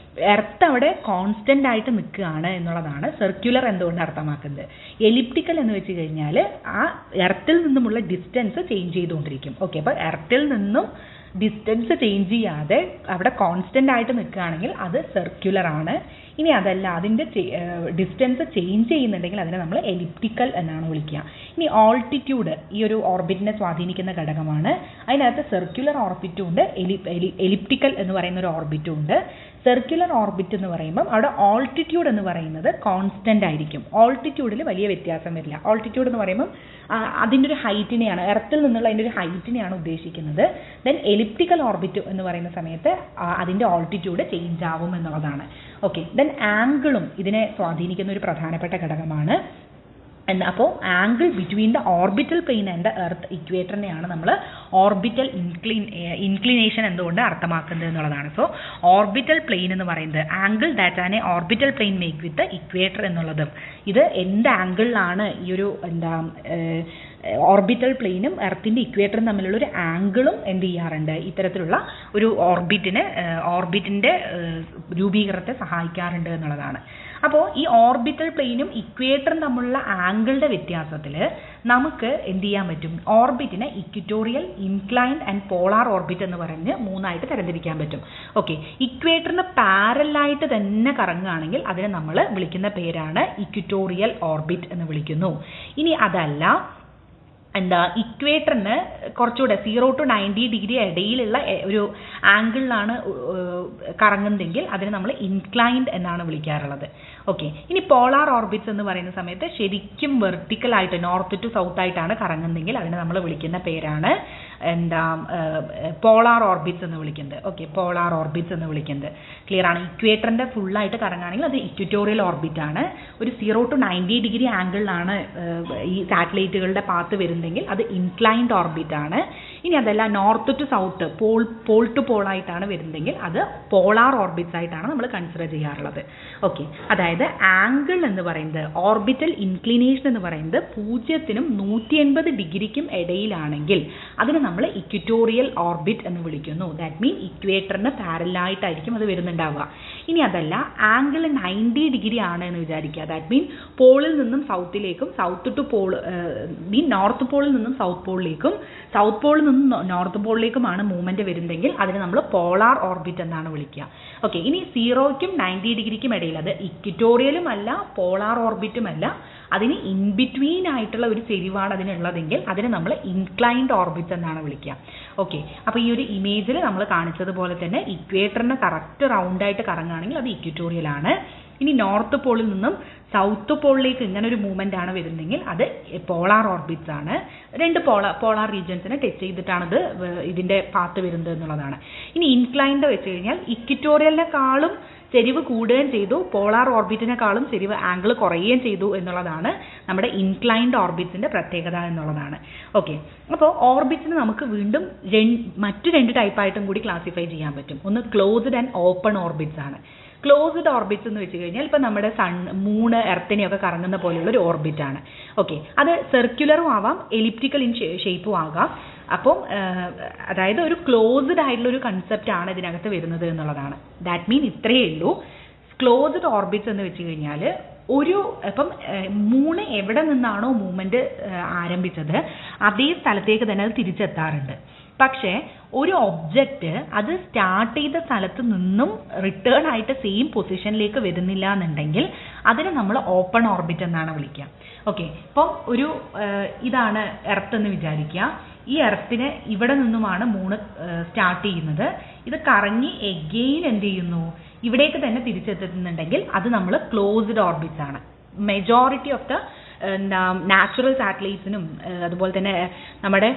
എർത്ത് അവിടെ കോൺസ്റ്റൻ്റ് ആയിട്ട് നിൽക്കുകയാണ് എന്നുള്ളതാണ് സർക്യുലർ എന്തുകൊണ്ട് അർത്ഥമാക്കുന്നത്. എലിപ്റ്റിക്കൽ എന്ന് വെച്ച് കഴിഞ്ഞാൽ ആ എർത്തിൽ നിന്നുമുള്ള ഡിസ്റ്റൻസ് ചേഞ്ച് ചെയ്തുകൊണ്ടിരിക്കും. ഓക്കെ, അപ്പോൾ എർത്തിൽ നിന്നും ഡിസ്റ്റൻസ് ചേഞ്ച് ചെയ്യാതെ അവിടെ കോൺസ്റ്റൻ്റ് ആയിട്ട് നിൽക്കുകയാണെങ്കിൽ അത് സർക്യുലർ ആണ്. ഇനി അതല്ല അതിൻ്റെ ഡിസ്റ്റൻസ് ചേഞ്ച് ചെയ്യുന്നുണ്ടെങ്കിൽ അതിനെ നമ്മൾ എലിപ്റ്റിക്കൽ എന്നാണ് വിളിക്കുക. ഇനി ഓൾട്ടിറ്റ്യൂഡ് ഈ ഒരു ഓർബിറ്റിനെ സ്വാധീനിക്കുന്ന ഘടകമാണ്. അതിനകത്ത് സർക്യുലർ ഓർബിറ്റും ഉണ്ട്, എലിപ്റ്റിക്കൽ എന്ന് പറയുന്ന ഒരു ഓർബിറ്റും ഉണ്ട്. സർക്യുലർ ഓർബിറ്റ് എന്ന് പറയുമ്പം അവിടെ ഓൾട്ടിറ്റ്യൂഡ് എന്ന് പറയുന്നത് കോൺസ്റ്റൻ്റ് ആയിരിക്കും. ഓൾട്ടിറ്റ്യൂഡിൽ വലിയ വ്യത്യാസം വരില്ല. ഓൾട്ടിറ്റ്യൂഡ് എന്ന് പറയുമ്പം അതിൻ്റെ ഒരു ഹൈറ്റിനെയാണ്, എർത്തിൽ നിന്നുള്ള അതിൻ്റെ ഒരു ഹൈറ്റിനെയാണ് ഉദ്ദേശിക്കുന്നത്. ദെൻ എലിപ്റ്റിക്കൽ ഓർബിറ്റ് എന്ന് പറയുന്ന സമയത്ത് അതിൻ്റെ ഓൾട്ടിറ്റ്യൂഡ് ചേഞ്ച് ആവും എന്നുള്ളതാണ്. ഓക്കെ, ദെൻ ആംഗിളും ഇതിനെ സ്വാധീനിക്കുന്ന ഒരു പ്രധാനപ്പെട്ട ഘടകമാണ്. അപ്പോൾ angle between the orbital plane and the earth ഇക്വേറ്ററിനെയാണ് നമ്മൾ ഓർബിറ്റൽ ഇൻക്ലിനേഷൻ എന്തുകൊണ്ട് അർത്ഥമാക്കുന്നത് എന്നുള്ളതാണ്. സോ ഓർബിറ്റൽ പ്ലെയിൻ എന്ന് പറയുന്നത് angle that an A orbital plain make with equator എന്നുള്ളതും ഇത് എന്ത് ആംഗിളിലാണ് ഈ ഒരു ഓർബിറ്റൽ പ്ലെയിനും എർത്തിൻ്റെ ഇക്വേറ്ററും തമ്മിലുള്ള ഒരു ആംഗിളും എന്ത് ചെയ്യാറുണ്ട്, ഇത്തരത്തിലുള്ള ഒരു ഓർബിറ്റിൻ്റെ രൂപീകരണത്തെ സഹായിക്കാറുണ്ട് എന്നുള്ളതാണ്. അപ്പോൾ ഈ ഓർബിറ്റൽ പ്ലെയിനും ഇക്വേറ്ററും തമ്മിലുള്ള ആംഗിളുടെ വ്യത്യാസത്തിൽ നമുക്ക് എന്ത് ചെയ്യാൻ പറ്റും, ഓർബിറ്റിനെ equatorial, inclined and polar orbit എന്ന് പറഞ്ഞ് മൂന്നായിട്ട് തരംതിരിക്കാൻ പറ്റും. ഓക്കെ, ഇക്വേറ്ററിന് പാരലായിട്ട് തന്നെ കറങ്ങുകയാണെങ്കിൽ അതിനെ നമ്മൾ വിളിക്കുന്ന പേരാണ് ഇക്വിറ്റോറിയൽ ഓർബിറ്റ് എന്ന് വിളിക്കുന്നു. ഇനി അതല്ല ഇക്വേറ്ററിന് കുറച്ചുകൂടെ 0 to 90 ഡിഗ്രി ഇടയിലുള്ള ഒരു ആംഗിളിലാണ് കറങ്ങുന്നതെങ്കിൽ അതിനെ നമ്മൾ ഇൻക്ലൈൻഡ് എന്നാണ് വിളിക്കാറുള്ളത്. ഓക്കെ, ഇനി പോളാർ ഓർബിറ്റ്സ് എന്ന് പറയുന്ന സമയത്ത് ശരിക്കും വെർട്ടിക്കലായിട്ട് നോർത്ത് ടു സൗത്ത് ആയിട്ടാണ് കറങ്ങുന്നതെങ്കിൽ അതിനെ നമ്മൾ വിളിക്കുന്ന പേരാണ് പോളാർ ഓർബിറ്റ്സ് എന്ന് വിളിക്കുന്നത്. ഓക്കെ, പോളാർ ഓർബിറ്റ്സ് എന്ന് വിളിക്കുന്നത് ക്ലിയർ ആണ്. ഇക്വേറ്ററിൻ്റെ ഫുള്ളായിട്ട് കറങ്ങുകയാണെങ്കിൽ അത് ഇക്വിറ്റോറിയൽ ഓർബിറ്റ് ആണ്. ഒരു 0 to 90 ഡിഗ്രി ആംഗിളിലാണ് ഈ സാറ്റലൈറ്റുകളുടെ പാത്ത് വരുന്നതെങ്കിൽ അത് ഇൻക്ലൈൻഡ് ഓർബിറ്റ് ആണ്. ഇനി അതല്ല north to south, pole to pole ആയിട്ടാണ് വരുന്നതെങ്കിൽ അത് പോളാർ ഓർബിറ്റ്സ് ആയിട്ടാണ് നമ്മൾ കൺസിഡർ ചെയ്യാറുള്ളത്. ഓക്കെ, അതായത് ആംഗിൾ എന്ന് പറയുന്നത്, ഓർബിറ്റൽ ഇൻക്ലിനേഷൻ എന്ന് പറയുന്നത് 0 നും 180 ഡിഗ്രിക്കും ഇടയിലാണെങ്കിൽ അതിന് നമ്മൾ ഇക്വിറ്റോറിയൽ ഓർബിറ്റ് എന്ന് വിളിക്കുന്നു. ദാറ്റ് മീൻ ഇക്വേറ്ററിന് പാരലായിട്ടായിരിക്കും അത് വരുന്നുണ്ടാവുക. ഇനി അതല്ല ആംഗിൾ 90 ഡിഗ്രി ആണ് എന്ന് വിചാരിക്കുക. ദാറ്റ് മീൻ പോളിൽ നിന്നും സൗത്തിലേക്കും, സൗത്ത് ടു പോൾ നോർത്ത് പോളിൽ നിന്നും സൗത്ത് പോളിലേക്കും, സൗത്ത് പോളിൽ നിന്നും നോർത്ത് പോളിലേക്കുമാണ് മൂവ്മെന്റ് വരുന്നതെങ്കിൽ അതിന് നമ്മൾ പോളാർ ഓർബിറ്റ് എന്നാണ് വിളിക്കുക. ഓക്കെ, ഇനി 0 നും 90 ഡിഗ്രിക്കും ഇടയിൽ, അത് ഇക്വിറ്റോറിയലും അല്ല പോളാർ ഓർബിറ്റും അല്ല, അതിന് ഇൻ ബിറ്റ്വീൻ ആയിട്ടുള്ള ഒരു ചെരിവാണ് അതിനുള്ളതെങ്കിൽ അതിനെ നമ്മൾ ഇൻക്ലൈൻഡ് ഓർബിറ്റ് എന്നാണ് വിളിക്കുക. ഓക്കെ, അപ്പോൾ ഈ ഒരു ഇമേജിൽ നമ്മൾ കാണിച്ചതുപോലെ തന്നെ ഇക്വേറ്ററിന് കറക്റ്റ് റൗണ്ടായിട്ട് കറങ്ങുകയാണെങ്കിൽ അത് ഇക്വിറ്റോറിയൽ ആണ്. ഇനി നോർത്ത് പോളിൽ നിന്നും സൗത്ത് പോളിലേക്ക് ഇങ്ങനെ ഒരു മൂവ്മെൻ്റ് ആണ് വരുന്നതെങ്കിൽ അത് പോളാർ ഓർബിറ്റ്സ് ആണ്. രണ്ട് പോളാർ റീജിയൻസിനെ ടച്ച് ചെയ്തിട്ടാണ് ഇതിൻ്റെ പാത്ത് വരുന്നത് എന്നുള്ളതാണ്. ഇനി ഇൻക്ലൈൻഡ് വെച്ച് കഴിഞ്ഞാൽ ഇക്വിറ്റോറിയലിനെക്കാളും ചെരിവ് കൂടുകയും ചെയ്തു, പോളാർ ഓർബിറ്റിനെക്കാളും ചെരിവ് ആംഗിൾ കുറയുകയും ചെയ്തു എന്നുള്ളതാണ് നമ്മുടെ ഇൻക്ലൈൻഡ് ഓർബിറ്റ്സിൻ്റെ പ്രത്യേകത എന്നുള്ളതാണ്. ഓക്കെ, അപ്പോൾ ഓർബിറ്റ്സിന് നമുക്ക് വീണ്ടും മറ്റു 2 ടൈപ്പായിട്ടും കൂടി ക്ലാസിഫൈ ചെയ്യാൻ പറ്റും. ഒന്ന് ക്ലോസ്ഡ് ആൻഡ് ഓപ്പൺ ഓർബിറ്റ്സ് ആണ്. ക്ലോസ്ഡ് ഓർബിറ്റ്സ് എന്ന് വെച്ച് കഴിഞ്ഞാൽ ഇപ്പോൾ നമ്മുടെ മൂണ്, എർത്തിനെയൊക്കെ കറങ്ങുന്ന പോലെയുള്ള ഒരു ഓർബിറ്റ് ആണ്. ഓക്കെ, അത് സർക്യുലറും ആവാം, എലിപ്റ്റിക്കൽ ഇൻ ഷേപ്പും ആകാം. അപ്പം അതായത് ഒരു ക്ലോസ്ഡ് ആയിട്ടുള്ള ഒരു കൺസെപ്റ്റ് ആണ് ഇതിനകത്ത് വരുന്നത് എന്നുള്ളതാണ്. ദാറ്റ് മീൻ ഇത്രയേ ഉള്ളൂ. ക്ലോസ്ഡ് ഓർബിറ്റ്സ് എന്ന് വെച്ച് കഴിഞ്ഞാൽ ഇപ്പം മൂണ് എവിടെ നിന്നാണോ മൂവ്മെൻറ്റ് ആരംഭിച്ചത് അതേ സ്ഥലത്തേക്ക് തന്നെ അത് തിരിച്ചെത്താറുണ്ട്. പക്ഷേ ഒരു ഒബ്ജക്റ്റ് അത് സ്റ്റാർട്ട് ചെയ്ത സ്ഥലത്ത് നിന്നും റിട്ടേൺ ആയിട്ട് സെയിം പൊസിഷനിലേക്ക് വരുന്നില്ല എന്നുണ്ടെങ്കിൽ അതിനെ നമ്മൾ ഓപ്പൺ ഓർബിറ്റ് എന്നാണ് വിളിക്കുക. ഓക്കെ, ഇപ്പം ഇതാണ് എർത്ത് എന്ന് വിചാരിക്കുക. ഈ എർത്തിനെ ഇവിടെ നിന്നുമാണ് മൂണ് സ്റ്റാർട്ട് ചെയ്യുന്നത്. ഇത് കറങ്ങി എഗെയിൻ എന്ത് ചെയ്യുന്നു, ഇവിടേക്ക് തന്നെ തിരിച്ചെത്തുന്നുണ്ടെങ്കിൽ അത് നമ്മൾ ക്ലോസ്ഡ് ഓർബിറ്റ്സ് ആണ്. മെജോറിറ്റി ഓഫ് ദ നാച്ചുറൽ സാറ്റലൈറ്റ്സിനും അതുപോലെ തന്നെ നമ്മുടെ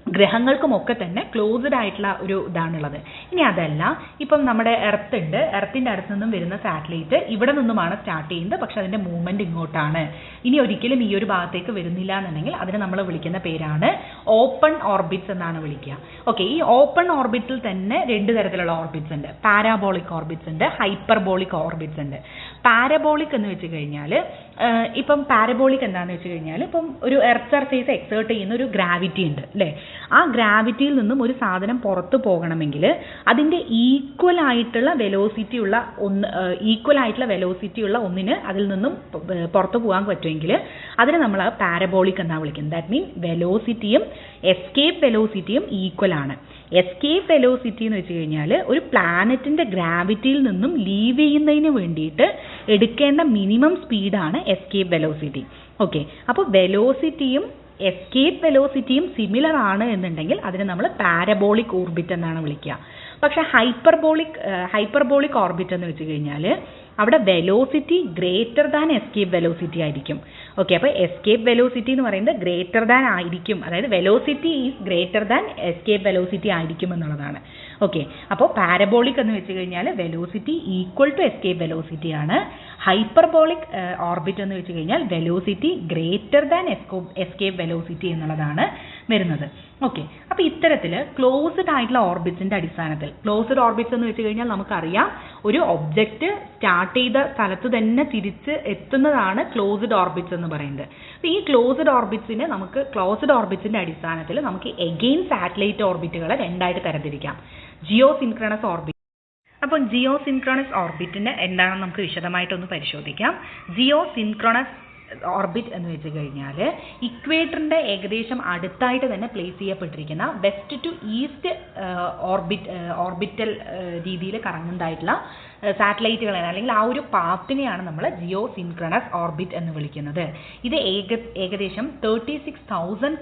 ഗ്രഹങ്ങൾക്കുമൊക്കെ തന്നെ ക്ലോസ്ഡ് ആയിട്ടുള്ള ഒരു ഇതാണുള്ളത്. ഇനി അതല്ല, ഇപ്പം നമ്മുടെ എർത്ത് ഉണ്ട്, എർത്തിൻ്റെ അടുത്ത് നിന്നും വരുന്ന സാറ്റലൈറ്റ് ഇവിടെ നിന്നുമാണ് സ്റ്റാർട്ട് ചെയ്യുന്നത്, പക്ഷെ അതിൻ്റെ മൂവ്മെൻറ്റ് ഇങ്ങോട്ടാണ്, ഇനി ഒരിക്കലും ഈ ഒരു ഭാഗത്തേക്ക് വരുന്നില്ല എന്നുണ്ടെങ്കിൽ അതിനെ നമ്മൾ വിളിക്കുന്ന പേരാണ് ഓപ്പൺ ഓർബിറ്റ്സ് എന്നാണ് വിളിക്കുക. ഓക്കെ, ഈ ഓപ്പൺ ഓർബിറ്റിൽ തന്നെ 2 തരത്തിലുള്ള ഓർബിറ്റ്സ് ഉണ്ട്. പാരാബോളിക് ഓർബിറ്റ്സ് ഉണ്ട്, ഹൈപ്പർബോളിക് ഓർബിറ്റ്സ് ഉണ്ട്. പാരബോളിക് എന്ന് വെച്ച് കഴിഞ്ഞാൽ ഇപ്പം പാരബോളിക് എന്താണെന്ന് വെച്ച് കഴിഞ്ഞാൽ ഇപ്പം ഒരു എർത്ത് സർഫേസ് എക്സേർട്ട് ചെയ്യുന്ന ഒരു ഗ്രാവിറ്റി ഉണ്ട് അല്ലേ. ആ ഗ്രാവിറ്റിയിൽ നിന്നും ഒരു സാധനം പുറത്ത് പോകണമെങ്കിൽ അതിൻ്റെ ഈക്വൽ ആയിട്ടുള്ള വെലോസിറ്റി ഉള്ള ഒന്നിന് അതിൽ നിന്നും പുറത്ത് പോകാൻ പറ്റുമെങ്കിൽ അതിനെ നമ്മൾ പാരബോളിക് എന്നാണ് വിളിക്കുന്നത്. ദാറ്റ് മീൻ വെലോസിറ്റിയും എസ്കേപ്പ് വെലോസിറ്റിയും ഈക്വൽ ആണ്. എസ്കേപ്പ് വെലോസിറ്റി എന്ന് വെച്ച് കഴിഞ്ഞാൽ ഒരു പ്ലാനറ്റിൻ്റെ ഗ്രാവിറ്റിയിൽ നിന്നും ലീവ് ചെയ്യുന്നതിന് വേണ്ടിയിട്ട് എടുക്കേണ്ട മിനിമം സ്പീഡാണ് എസ്കേപ്പ് വെലോസിറ്റി. ഓക്കെ, അപ്പോൾ വെലോസിറ്റിയും എസ്കേപ്പ് വെലോസിറ്റിയും സിമിലർ ആണ് എന്നുണ്ടെങ്കിൽ അതിനെ നമ്മൾ പാരബോളിക് ഓർബിറ്റ് എന്നാണ് വിളിക്കുക. പക്ഷേ ഹൈപ്പർബോളിക് ഓർബിറ്റ് എന്ന് വെച്ച് കഴിഞ്ഞാൽ അവിടെ velocity greater than escape velocity ആയിരിക്കും. ഓക്കെ, അപ്പോൾ എസ്കേപ്പ് വെലോസിറ്റി എന്ന് പറയുന്നത് ഗ്രേറ്റർ ദാൻ ആയിരിക്കും, അതായത് velocity is greater than escape velocity ആയിരിക്കും എന്നുള്ളതാണ്. ഓക്കെ, അപ്പോൾ പാരബോളിക് എന്ന് വെച്ച് കഴിഞ്ഞാൽ velocity equal to escape velocity ആണ്. ഹൈപ്പർബോളിക് ഓർബിറ്റ് എന്ന് വെച്ച് കഴിഞ്ഞാൽ velocity greater than escape velocity എന്നുള്ളതാണ് വരുന്നത്. ഓക്കെ, അപ്പോൾ ഇത്തരത്തിൽ ക്ലോസ്ഡ് ആയിട്ടുള്ള ഓർബിറ്റ്സിൻ്റെ അടിസ്ഥാനത്തിൽ, ക്ലോസ്ഡ് ഓർബിറ്റ്സ് എന്ന് വെച്ച് കഴിഞ്ഞാൽ നമുക്കറിയാം ഒരു ഒബ്ജക്റ്റ് സ്റ്റാർട്ട് ചെയ്ത സ്ഥലത്ത് തന്നെ തിരിച്ച് എത്തുന്നതാണ് ക്ലോസ്ഡ് ഓർബിറ്റ്സ് എന്ന് പറയുന്നത്. അപ്പോൾ ഈ ക്ലോസ്ഡ് ഓർബിറ്റ്സിൻ്റെ അടിസ്ഥാനത്തിൽ നമുക്ക് എഗെയിൻ സാറ്റലൈറ്റ് ഓർബിറ്റുകളെ രണ്ടായിട്ട് തരംതിരിക്കാം. Geosynchronous orbit. അപ്പോൾ ജിയോ സിൻക്രണസ് ഓർബിറ്റിൻ്റെ എന്താണെന്ന് നമുക്ക് വിശദമായിട്ടൊന്ന് പരിശോധിക്കാം. ജിയോ സിൻക്രണസ് ഓർബിറ്റ് എന്ന് വെച്ച് കഴിഞ്ഞാൽ ഇക്വേറ്ററിൻ്റെ ഏകദേശം അടുത്തായിട്ട് തന്നെ പ്ലേസ് ചെയ്യപ്പെട്ടിരിക്കുന്ന വെസ്റ്റ് ടു ഈസ്റ്റ് ഓർബിറ്റൽ രീതിയിൽ കറങ്ങുന്നതായിട്ടുള്ള സാറ്റലൈറ്റുകളാണ്, അല്ലെങ്കിൽ ആ ഒരു പാത്തിനെയാണ് നമ്മൾ ജിയോ സിൻക്രണസ് ഓർബിറ്റ് എന്ന് വിളിക്കുന്നത്. ഇത് ഏകദേശം 36,000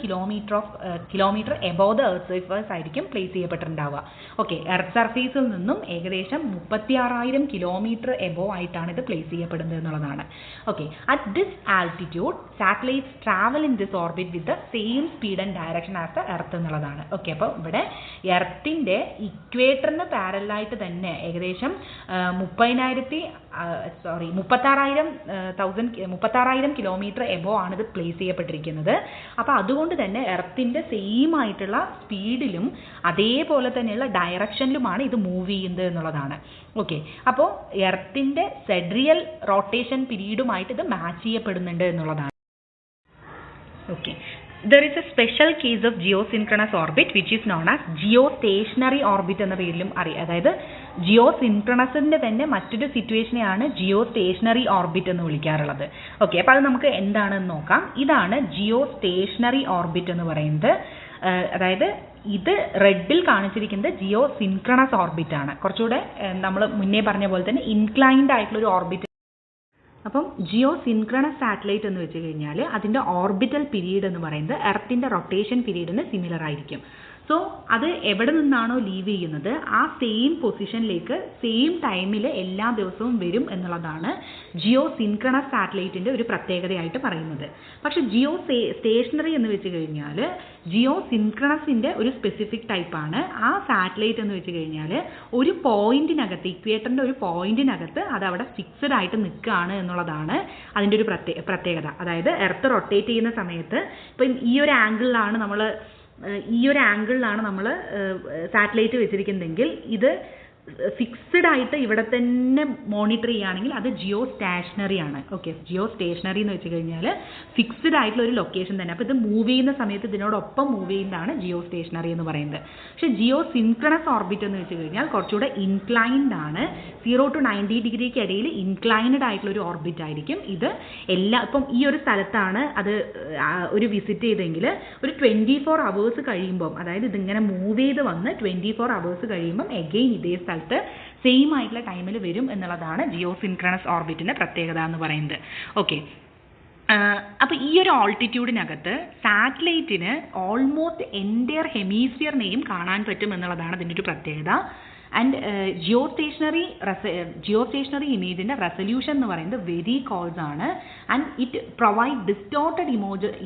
kilometre above the earth surface ആയിരിക്കും പ്ലേസ് ചെയ്യപ്പെട്ടിട്ടുണ്ടാവുക. ഓക്കെ, എർത്ത് സർഫേസിൽ നിന്നും ഏകദേശം 36,000 കിലോമീറ്റർ എബോവ് ആയിട്ടാണ് ഇത് പ്ലേസ് ചെയ്യപ്പെടുന്നത് എന്നുള്ളതാണ്. Okay, at this altitude satellites travel in this orbit with the same speed and direction as the earth എന്നുള്ളതാണ്. ഓക്കെ, അപ്പോൾ ഇവിടെ എർത്തിൻ്റെ ഇക്വേറ്ററിന് പാരലായിട്ട് തന്നെ ഏകദേശം 36,000 കിലോമീറ്റർ എബോ ആണ് ഇത് പ്ലേസ് ചെയ്യപ്പെട്ടിരിക്കുന്നത്. അപ്പോൾ അതുകൊണ്ട് തന്നെ എർത്തിൻ്റെ സെയിം ആയിട്ടുള്ള സ്പീഡിലും അതേപോലെ തന്നെയുള്ള ഡയറക്ഷനിലുമാണ് ഇത് മൂവ് ചെയ്യുന്നത് എന്നുള്ളതാണ്. ഓക്കെ, അപ്പോൾ എർത്തിൻ്റെ സെഡ്രിയൽ റൊട്ടേഷൻ പീരീഡുമായിട്ട് ഇത് മാച്ച് ചെയ്യപ്പെടുന്നുണ്ട് എന്നുള്ളതാണ്. Okay, there is a special case of geosynchronous orbit which is known as geostationary orbit എന്ന പേരിലും അറിയാം. അതായത് ജിയോസിൻക്രണസിൻ്റെ തന്നെ മറ്റൊരു സിറ്റുവേഷനെയാണ് ജിയോസ്റ്റേഷനറി ഓർബിറ്റ് എന്ന് വിളിക്കാറുള്ളത്. ഓക്കെ, അപ്പോൾ അത് നമുക്ക് എന്താണെന്ന് നോക്കാം. ഇതാണ് ജിയോസ്റ്റേഷനറി ഓർബിറ്റ് എന്ന് പറയുന്നത്. അതായത് ഇത് റെഡിൽ കാണിച്ചിരിക്കുന്നത് ജിയോസിൻക്രണസ് ഓർബിറ്റ് ആണ്. കുറച്ചുകൂടെ നമ്മൾ മുന്നേ പറഞ്ഞ പോലെ തന്നെ ഇൻക്ലൈൻഡ് ആയിട്ടുള്ള ഒരു ഓർബിറ്റ്. അപ്പം ജിയോ സിൻക്രണസ് സാറ്റലൈറ്റ് എന്ന് വെച്ച് കഴിഞ്ഞാൽ അതിൻ്റെ ഓർബിറ്റൽ പീരീഡ് എന്ന് പറയുന്നത് എർത്തിൻ്റെ റൊട്ടേഷൻ പീരീഡിന് സിമിലർ ആയിരിക്കും. സോ അത് എവിടെ നിന്നാണോ ലീവ് ചെയ്യുന്നത് ആ സെയിം പൊസിഷനിലേക്ക് സെയിം ടൈമിൽ എല്ലാ ദിവസവും വരും എന്നുള്ളതാണ് ജിയോ സിൻക്രണസ് സാറ്റലൈറ്റിൻ്റെ ഒരു പ്രത്യേകതയായിട്ട് പറയുന്നത്. പക്ഷേ സ്റ്റേഷനറി എന്ന് വെച്ച് കഴിഞ്ഞാൽ ജിയോ സിൻക്രണസിൻ്റെ ഒരു സ്പെസിഫിക് ടൈപ്പാണ്. ആ സാറ്റലൈറ്റ് എന്ന് വെച്ച് കഴിഞ്ഞാൽ ഒരു പോയിന്റിനകത്ത്, ഇക്വേറ്ററിൻ്റെ ഒരു പോയിന്റിനകത്ത് അത് അവിടെ ഫിക്സഡ് ആയിട്ട് നിൽക്കുകയാണ് എന്നുള്ളതാണ് അതിൻ്റെ ഒരു പ്രത്യേകത. അതായത് എർത്ത് റൊട്ടേറ്റ് ചെയ്യുന്ന സമയത്ത് ഇപ്പം ഈ ഒരു ആംഗിളിലാണ് നമ്മൾ സാറ്റലൈറ്റ് വെച്ചിരിക്കുന്നതെങ്കിൽ ഇത് ഫിക്സ്ഡ് ആയിട്ട് ഇവിടെ തന്നെ മോണിറ്റർ ചെയ്യുകയാണെങ്കിൽ അത് ജിയോ സ്റ്റേഷനറി ആണ്. ഓക്കെ, ജിയോ സ്റ്റേഷനറി എന്ന് വെച്ച് കഴിഞ്ഞാൽ ഫിക്സ്ഡ് ആയിട്ടുള്ള ഒരു ലൊക്കേഷൻ തന്നെ. അപ്പോൾ ഇത് മൂവ് ചെയ്യുന്ന സമയത്ത് ഇതിനോടൊപ്പം മൂവ് ചെയ്യുന്നതാണ് ജിയോ സ്റ്റേഷനറി എന്ന് പറയുന്നത്. പക്ഷേ ജിയോ സിൻക്രണസ് ഓർബിറ്റ് എന്ന് വെച്ച് കഴിഞ്ഞാൽ കുറച്ചുകൂടെ ഇൻക്ലൈൻഡ് ആണ്. 0 to 90 ഡിഗ്രിക്ക് ഇടയിൽ ഇൻക്ലൈൻഡ് ആയിട്ടുള്ള ഒരു ഓർബിറ്റ് ആയിരിക്കും ഇത്. ഇപ്പം ഈ ഒരു സ്ഥലത്താണ് അത് ഒരു വിസിറ്റ് ചെയ്തെങ്കിൽ ഒരു 24 hours കഴിയുമ്പം, അതായത് ഇതിങ്ങനെ മൂവ് ചെയ്ത് വന്ന് 24 hours കഴിയുമ്പം എഗെയിൻ ഇതേ സ്ഥലത്ത് സെയിം ആയിട്ടുള്ള ടൈമിൽ വരും എന്നുള്ളതാണ് ജിയോ സിൻക്രണസ് ഓർബിറ്റിൻ്റെ പ്രത്യേകത എന്ന് പറയുന്നത്. ഓക്കെ, അപ്പോൾ ഈ ഒരു ഓൾട്ടിറ്റ്യൂഡിനകത്ത് സാറ്റലൈറ്റിന് ഓൾമോസ്റ്റ് എൻ്റയർ ഹെമിസ്ഫിയറിനെയും കാണാൻ പറ്റും എന്നുള്ളതാണ് അതിൻ്റെ ഒരു പ്രത്യേകത. ആൻഡ് ജിയോസ്റ്റേഷനറി ഇമേജിൻ്റെ റെസൊല്യൂഷൻ എന്ന് പറയുന്നത് വെരി കോൾസ് ആണ്. And it provide distorted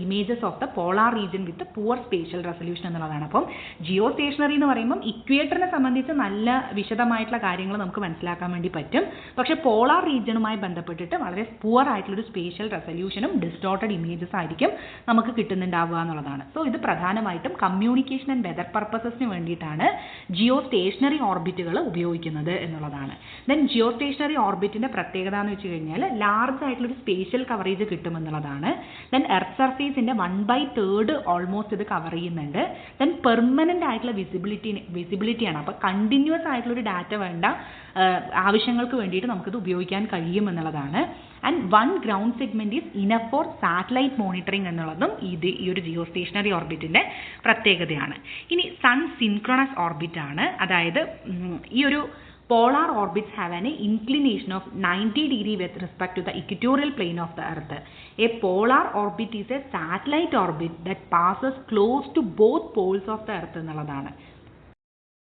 images of the polar region with poor spatial resolution എന്നുള്ളതാണ്. അപ്പം ജിയോസ്റ്റേഷനറി എന്ന് പറയുമ്പം ഇക്വേറ്ററിനെ സംബന്ധിച്ച് നല്ല വിശദമായിട്ടുള്ള കാര്യങ്ങൾ നമുക്ക് മനസ്സിലാക്കാൻ വേണ്ടി പറ്റും. പക്ഷേ പോളാർ റീജിയനുമായി ബന്ധപ്പെട്ടിട്ട് വളരെ പുവർ ആയിട്ടുള്ളൊരു സ്പേഷ്യൽ റെസൊല്യൂഷനും ഡിസ്റ്റോർട്ടഡ് ഇമേജസ് ആയിരിക്കും നമുക്ക് കിട്ടുന്നുണ്ടാവുക എന്നുള്ളതാണ്. സോ ഇത് പ്രധാനമായിട്ടും കമ്മ്യൂണിക്കേഷൻ ആൻഡ് വെതർ പർപ്പസസിന് വേണ്ടിയിട്ടാണ് ജിയോസ്റ്റേഷനറി ഓർബിറ്റുകൾ ഉപയോഗിക്കുന്നത് എന്നുള്ളതാണ്. ദെൻ ജിയോസ്റ്റേഷനറി ഓർബിറ്റിൻ്റെ പ്രത്യേകത എന്ന് വെച്ച് കഴിഞ്ഞാൽ ലാർജ് ആയിട്ടുള്ളൊരു സ്പേഷ്യൽ കവറേജ് കിട്ടുമെന്നുള്ളതാണ്. ദെൻ എർത്ത് സർഫേസിൻ്റെ 1/3 ഓൾമോസ്റ്റ് ഇത് കവർ ചെയ്യുന്നുണ്ട്. ദെൻ പെർമനൻ്റ് ആയിട്ടുള്ള വിസിബിലിറ്റിയാണ്. അപ്പോൾ കണ്ടിന്യൂസ് ആയിട്ടുള്ളൊരു ഡാറ്റ വേണ്ട ആവശ്യങ്ങൾക്ക് വേണ്ടിയിട്ട് നമുക്കിത് ഉപയോഗിക്കാൻ കഴിയും എന്നുള്ളതാണ്. And 1 ground segment is enough for satellite monitoring എന്നുള്ളതും ഈ ഒരു ജിയോ സ്റ്റേഷനറി ഓർബിറ്റിൻ്റെ പ്രത്യേകതയാണ്. ഇനി സൺ സിൻക്രണസ് ഓർബിറ്റ് ആണ്. അതായത് ഈ ഒരു polar orbits have an inclination of 90 degree with respect to the equatorial plane of the earth. A polar orbit is a satellite orbit that passes close to both poles of the earth എന്നുള്ളതാണ്.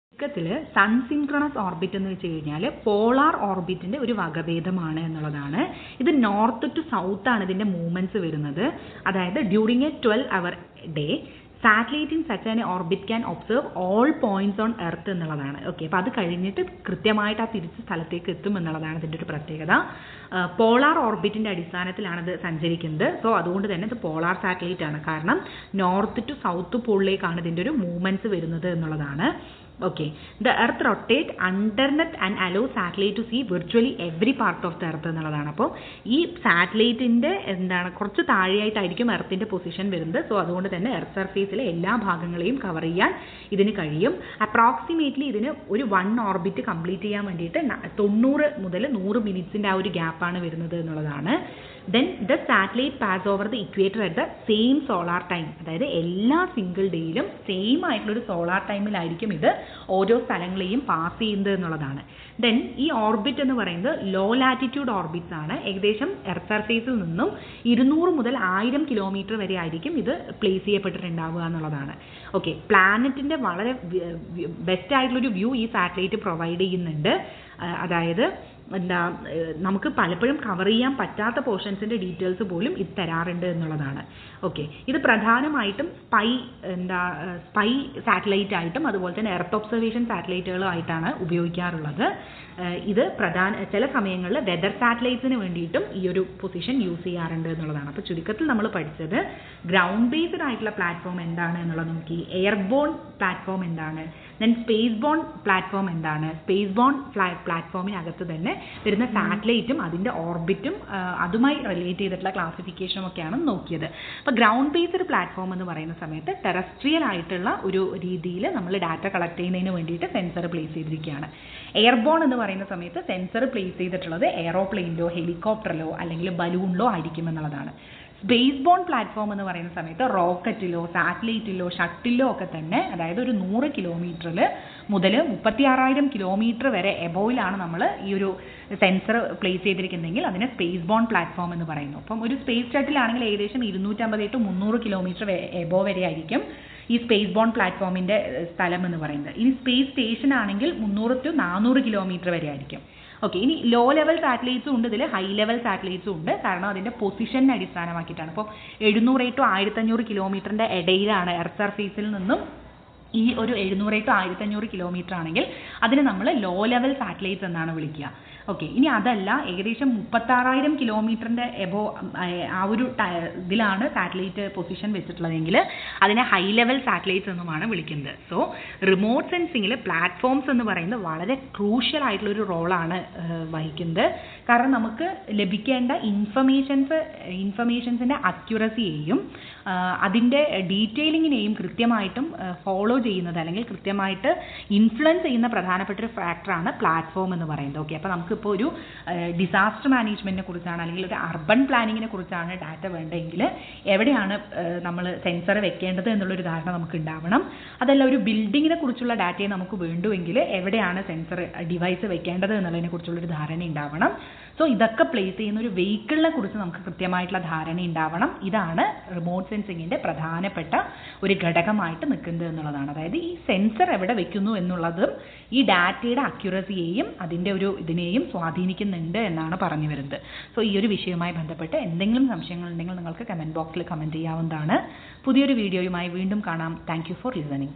ചുരുക്കത്തിൽ sun synchronous orbit എന്ന് വെച്ച് കഴിഞ്ഞാൽ polar ഓർബിറ്റിൻ്റെ ഒരു വകഭേദമാണ് എന്നുള്ളതാണ്. ഇത് north to south ആണ് ഇതിൻ്റെ മൂവ്മെൻറ്റ്സ് വരുന്നത്. അതായത് during A 12-hour day satellite in such an orbit can observe all points on earth എന്നുള്ളതാണ്. ഓക്കെ, അപ്പോൾ അത് കഴിഞ്ഞിട്ട് കൃത്യമായിട്ട് ആ തിരിച്ച് സ്ഥലത്തേക്ക് എത്തും എന്നുള്ളതാണ് ഇതിൻ്റെ ഒരു പ്രത്യേകത. പോളാർ ഓർബിറ്റിൻ്റെ അടിസ്ഥാനത്തിലാണ് ഇത് സഞ്ചരിക്കുന്നത്. സോ അതുകൊണ്ട് തന്നെ ഇത് പോളാർ സാറ്റലൈറ്റ് ആണ്. കാരണം നോർത്ത് ടു സൗത്ത് പോളിലേക്കാണ് ഇതിൻ്റെ ഒരു മൂവ്മെൻറ്റ്സ് വരുന്നത് എന്നുള്ളതാണ്. Okay, the earth rotates underneath and allows satellite to see virtually every part of the earth എന്നുള്ളതാണ്. അപ്പോൾ ഈ സാറ്റലൈറ്റിൻ്റെ കുറച്ച് താഴെയായിട്ടായിരിക്കും എർത്തിൻ്റെ പൊസിഷൻ വരുന്നത്. സോ അതുകൊണ്ട് തന്നെ എർത്ത് സർഫേസിലെ എല്ലാ ഭാഗങ്ങളെയും കവർ ചെയ്യാൻ ഇതിന് കഴിയും. അപ്രോക്സിമേറ്റ്ലി ഇതിന് ഒരു 1 ഓർബിറ്റ് കംപ്ലീറ്റ് ചെയ്യാൻ വേണ്ടിയിട്ട് 90 മുതൽ 100 മിനിറ്റ്സിൻ്റെ ആ ഒരു ഗ്യാപ്പാണ് വരുന്നത് എന്നുള്ളതാണ്. Then the satellite pass over the equator at the same solar time. അതായത് എല്ലാ സിംഗിൾ ഡേയിലും സെയിം ആയിട്ടുള്ളൊരു സോളാർ ടൈമിലായിരിക്കും ഇത് ഓരോ സ്ഥലങ്ങളെയും പാസ് ചെയ്യുന്നത് എന്നുള്ളതാണ്. ദെൻ ഈ ഓർബിറ്റ് എന്ന് പറയുന്നത് ലോ ലാറ്റിറ്റ്യൂഡ് ഓർബിറ്റ്സ് ആണ്. ഏകദേശം എർത്ത് സർഫേസിൽ നിന്നും 200 മുതൽ 1000 കിലോമീറ്റർ വരെ ആയിരിക്കും ഇത് പ്ലേസ് ചെയ്യപ്പെട്ടിട്ടുണ്ടാവുക എന്നുള്ളതാണ്. ഓക്കെ, പ്ലാനറ്റിൻ്റെ വളരെ ബെസ്റ്റ് ആയിട്ടുള്ളൊരു വ്യൂ ഈ സാറ്റലൈറ്റ് പ്രൊവൈഡ് ചെയ്യുന്നുണ്ട്. അതായത് നമുക്ക് പലപ്പോഴും കവർ ചെയ്യാൻ പറ്റാത്ത പോർഷൻസിൻ്റെ ഡീറ്റെയിൽസ് പോലും ഇത് തരാറുണ്ട് എന്നുള്ളതാണ്. ഓക്കെ, ഇത് പ്രധാനമായിട്ടും സ്പൈ സാറ്റലൈറ്റ് ആയിട്ടും അതുപോലെ തന്നെ എർത്ത് ഒബ്സർവേഷൻ സാറ്റലൈറ്റുകളായിട്ടാണ് ഉപയോഗിക്കാറുള്ളത്. ഇത് ചില സമയങ്ങളിൽ വെതർ സാറ്റലൈറ്റ്സിന് വേണ്ടിയിട്ടും ഈ ഒരു പൊസിഷൻ യൂസ് ചെയ്യാറുണ്ട് എന്നുള്ളതാണ്. അപ്പോൾ ചുരുക്കത്തിൽ നമ്മൾ പഠിച്ചത് ഗ്രൗണ്ട് ബേസ്ഡ് ആയിട്ടുള്ള പ്ലാറ്റ്ഫോം എന്താണ് എന്നുള്ളത് നോക്കി, എയർബോൺ പ്ലാറ്റ്ഫോം എന്താണ്, ദെൻ സ്പേസ് ബോൺ പ്ലാറ്റ്ഫോം എന്താണ്, സ്പേസ് ബോൺ പ്ലാറ്റ്ഫോമിനകത്ത് തന്നെ വരുന്ന സാറ്റലൈറ്റും അതിൻ്റെ ഓർബിറ്റും അതുമായി റിലേറ്റ് ചെയ്തിട്ടുള്ള ക്ലാസിഫിക്കേഷനും ഒക്കെയാണ് നോക്കിയത്. അപ്പോൾ ഗ്രൗണ്ട് ബേസ്ഡ് പ്ലാറ്റ്ഫോം എന്ന് പറയുന്ന സമയത്ത് ടെറസ്ട്രിയൽ ആയിട്ടുള്ള ഒരു രീതിയിൽ നമ്മൾ ഡാറ്റ കളക്ട് ചെയ്യുന്നതിന് വേണ്ടിയിട്ട് സെൻസർ പ്ലേസ് ചെയ്തിരിക്കുകയാണ്. എയർബോൺ എന്ന് പറയുന്ന സമയത്ത് സെൻസർ പ്ലേസ് ചെയ്തിട്ടുള്ളത് എയറോപ്ലെയിനിലോ ഹെലികോപ്റ്ററിലോ അല്ലെങ്കിൽ ബലൂണിലോ ആയിരിക്കും എന്നുള്ളതാണ്. സ്പേസ് ബോൺ പ്ലാറ്റ്ഫോം എന്ന് പറയുന്ന സമയത്ത് റോക്കറ്റിലോ സാറ്റലൈറ്റിലോ ഷട്ടിലോ ഒക്കെ തന്നെ, അതായത് ഒരു 100 കിലോമീറ്ററിൽ മുതൽ 36,000 കിലോമീറ്റർ വരെ എബോയിലാണ് നമ്മൾ ഈ ഒരു സെൻസർ പ്ലേസ് ചെയ്തിരിക്കുന്നതെങ്കിൽ അതിനെ സ്പേസ് ബോൺ പ്ലാറ്റ്ഫോം എന്ന് പറയുന്നു. അപ്പം ഒരു സ്പേസ് ഷട്ടിലാണെങ്കിൽ ഏകദേശം 250 to 300 കിലോമീറ്റർ എബോ വരെ ആയിരിക്കും ഈ സ്പേസ് ബോൺ പ്ലാറ്റ്ഫോമിൻ്റെ സ്ഥലം എന്ന് പറയുന്നത്. ഇനി സ്പേസ് സ്റ്റേഷൻ ആണെങ്കിൽ 300 to 400 കിലോമീറ്റർ വരെ ആയിരിക്കും. ഓക്കെ, ഇനി ലോ ലെവൽ സാറ്റലൈറ്റ്സും ഉണ്ട്, ഇതിൽ ഹൈ ലെവൽ സാറ്റലൈറ്റ്സും ഉണ്ട്. കാരണം അതിൻ്റെ പൊസിഷനെ അടിസ്ഥാനമാക്കിയിട്ടാണ്. ഇപ്പോൾ 700 to 1500 കിലോമീറ്ററിൻ്റെ ഇടയിലാണ് എർത്ത് സർഫേസിൽ നിന്നും ഈ ഒരു 700 to 1500 കിലോമീറ്റർ ആണെങ്കിൽ അതിന് നമ്മൾ ലോ ലെവൽ സാറ്റലൈറ്റ്സ് എന്നാണ് വിളിക്കുക. ഓക്കെ, ഇനി അതല്ല ഏകദേശം 36,000 കിലോമീറ്ററിൻ്റെ എബോ ആ ഒരു ഇതിലാണ് സാറ്റലൈറ്റ് പൊസിഷൻ വെച്ചിട്ടുള്ളതെങ്കിൽ അതിനെ ഹൈ ലെവൽ സാറ്റലൈറ്റ്സ് എന്നുമാണ് വിളിക്കുന്നത്. സോ റിമോട്ട് സെൻസിങ്ങിൽ പ്ലാറ്റ്ഫോംസ് എന്ന് പറയുന്നത് വളരെ ക്രൂഷ്യൽ ആയിട്ടുള്ളൊരു റോളാണ് വഹിക്കുന്നത്. കാരണം നമുക്ക് ലഭിക്കേണ്ട ഇൻഫർമേഷൻസിൻ്റെ അക്യുറസിയെയും അതിൻ്റെ ഡീറ്റെയിലിങ്ങിനെയും കൃത്യമായിട്ടും ഫോളോ ചെയ്യുന്നത് അല്ലെങ്കിൽ കൃത്യമായിട്ട് ഇൻഫ്ലുവൻസ് ചെയ്യുന്ന പ്രധാനപ്പെട്ട ഒരു ഫാക്ടറാണ് പ്ലാറ്റ്ഫോം എന്ന് പറയുന്നത്. ഓക്കെ, അപ്പോൾ നമുക്കിപ്പോൾ ഒരു ഡിസാസ്റ്റർ മാനേജ്മെൻറ്റിനെ കുറിച്ചാണ് അല്ലെങ്കിൽ ഒരു അർബൻ പ്ലാനിങ്ങിനെ കുറിച്ചാണ് ഡാറ്റ വേണ്ടതെങ്കിൽ എവിടെയാണ് നമ്മൾ സെൻസർ വെക്കേണ്ടത് എന്നുള്ളൊരു ധാരണ നമുക്ക് ഉണ്ടാവണം. അതല്ല ഒരു ബിൽഡിങ്ങിനെ കുറിച്ചുള്ള ഡാറ്റയെ നമുക്ക് വേണ്ടുമെങ്കിൽ എവിടെയാണ് സെൻസർ ഡിവൈസ് വെക്കേണ്ടത് എന്നുള്ളതിനെ കുറിച്ചുള്ളൊരു ധാരണ ഉണ്ടാവണം. സോ ഇതൊക്കെ പ്ലേസ് ചെയ്യുന്ന ഒരു വെഹിക്കിളിനെ കുറിച്ച് നമുക്ക് കൃത്യമായിട്ടുള്ള ധാരണ ഉണ്ടാവണം. ഇതാണ് റിമോട്ട് സെൻസിങ്ങിൻ്റെ പ്രധാനപ്പെട്ട ഒരു ഘടകമായിട്ട് നിൽക്കുന്നത് എന്നുള്ളതാണ്. അതായത് ഈ സെൻസർ എവിടെ വെക്കുന്നു എന്നുള്ളതും ഈ ഡാറ്റയുടെ അക്യുറസിയെയും അതിൻ്റെ ഒരു ഇതിനെയും സ്വാധീനിക്കുന്നുണ്ട് എന്നാണ് പറഞ്ഞു വരുന്നത്. സോ ഈ ഒരു വിഷയവുമായി ബന്ധപ്പെട്ട് എന്തെങ്കിലും സംശയങ്ങളുണ്ടെങ്കിൽ നിങ്ങൾക്ക് കമൻറ്റ് ബോക്സിൽ കമൻറ്റ് ചെയ്യാവുന്നതാണ്. പുതിയൊരു വീഡിയോയുമായി വീണ്ടും കാണാം. Thank you for listening.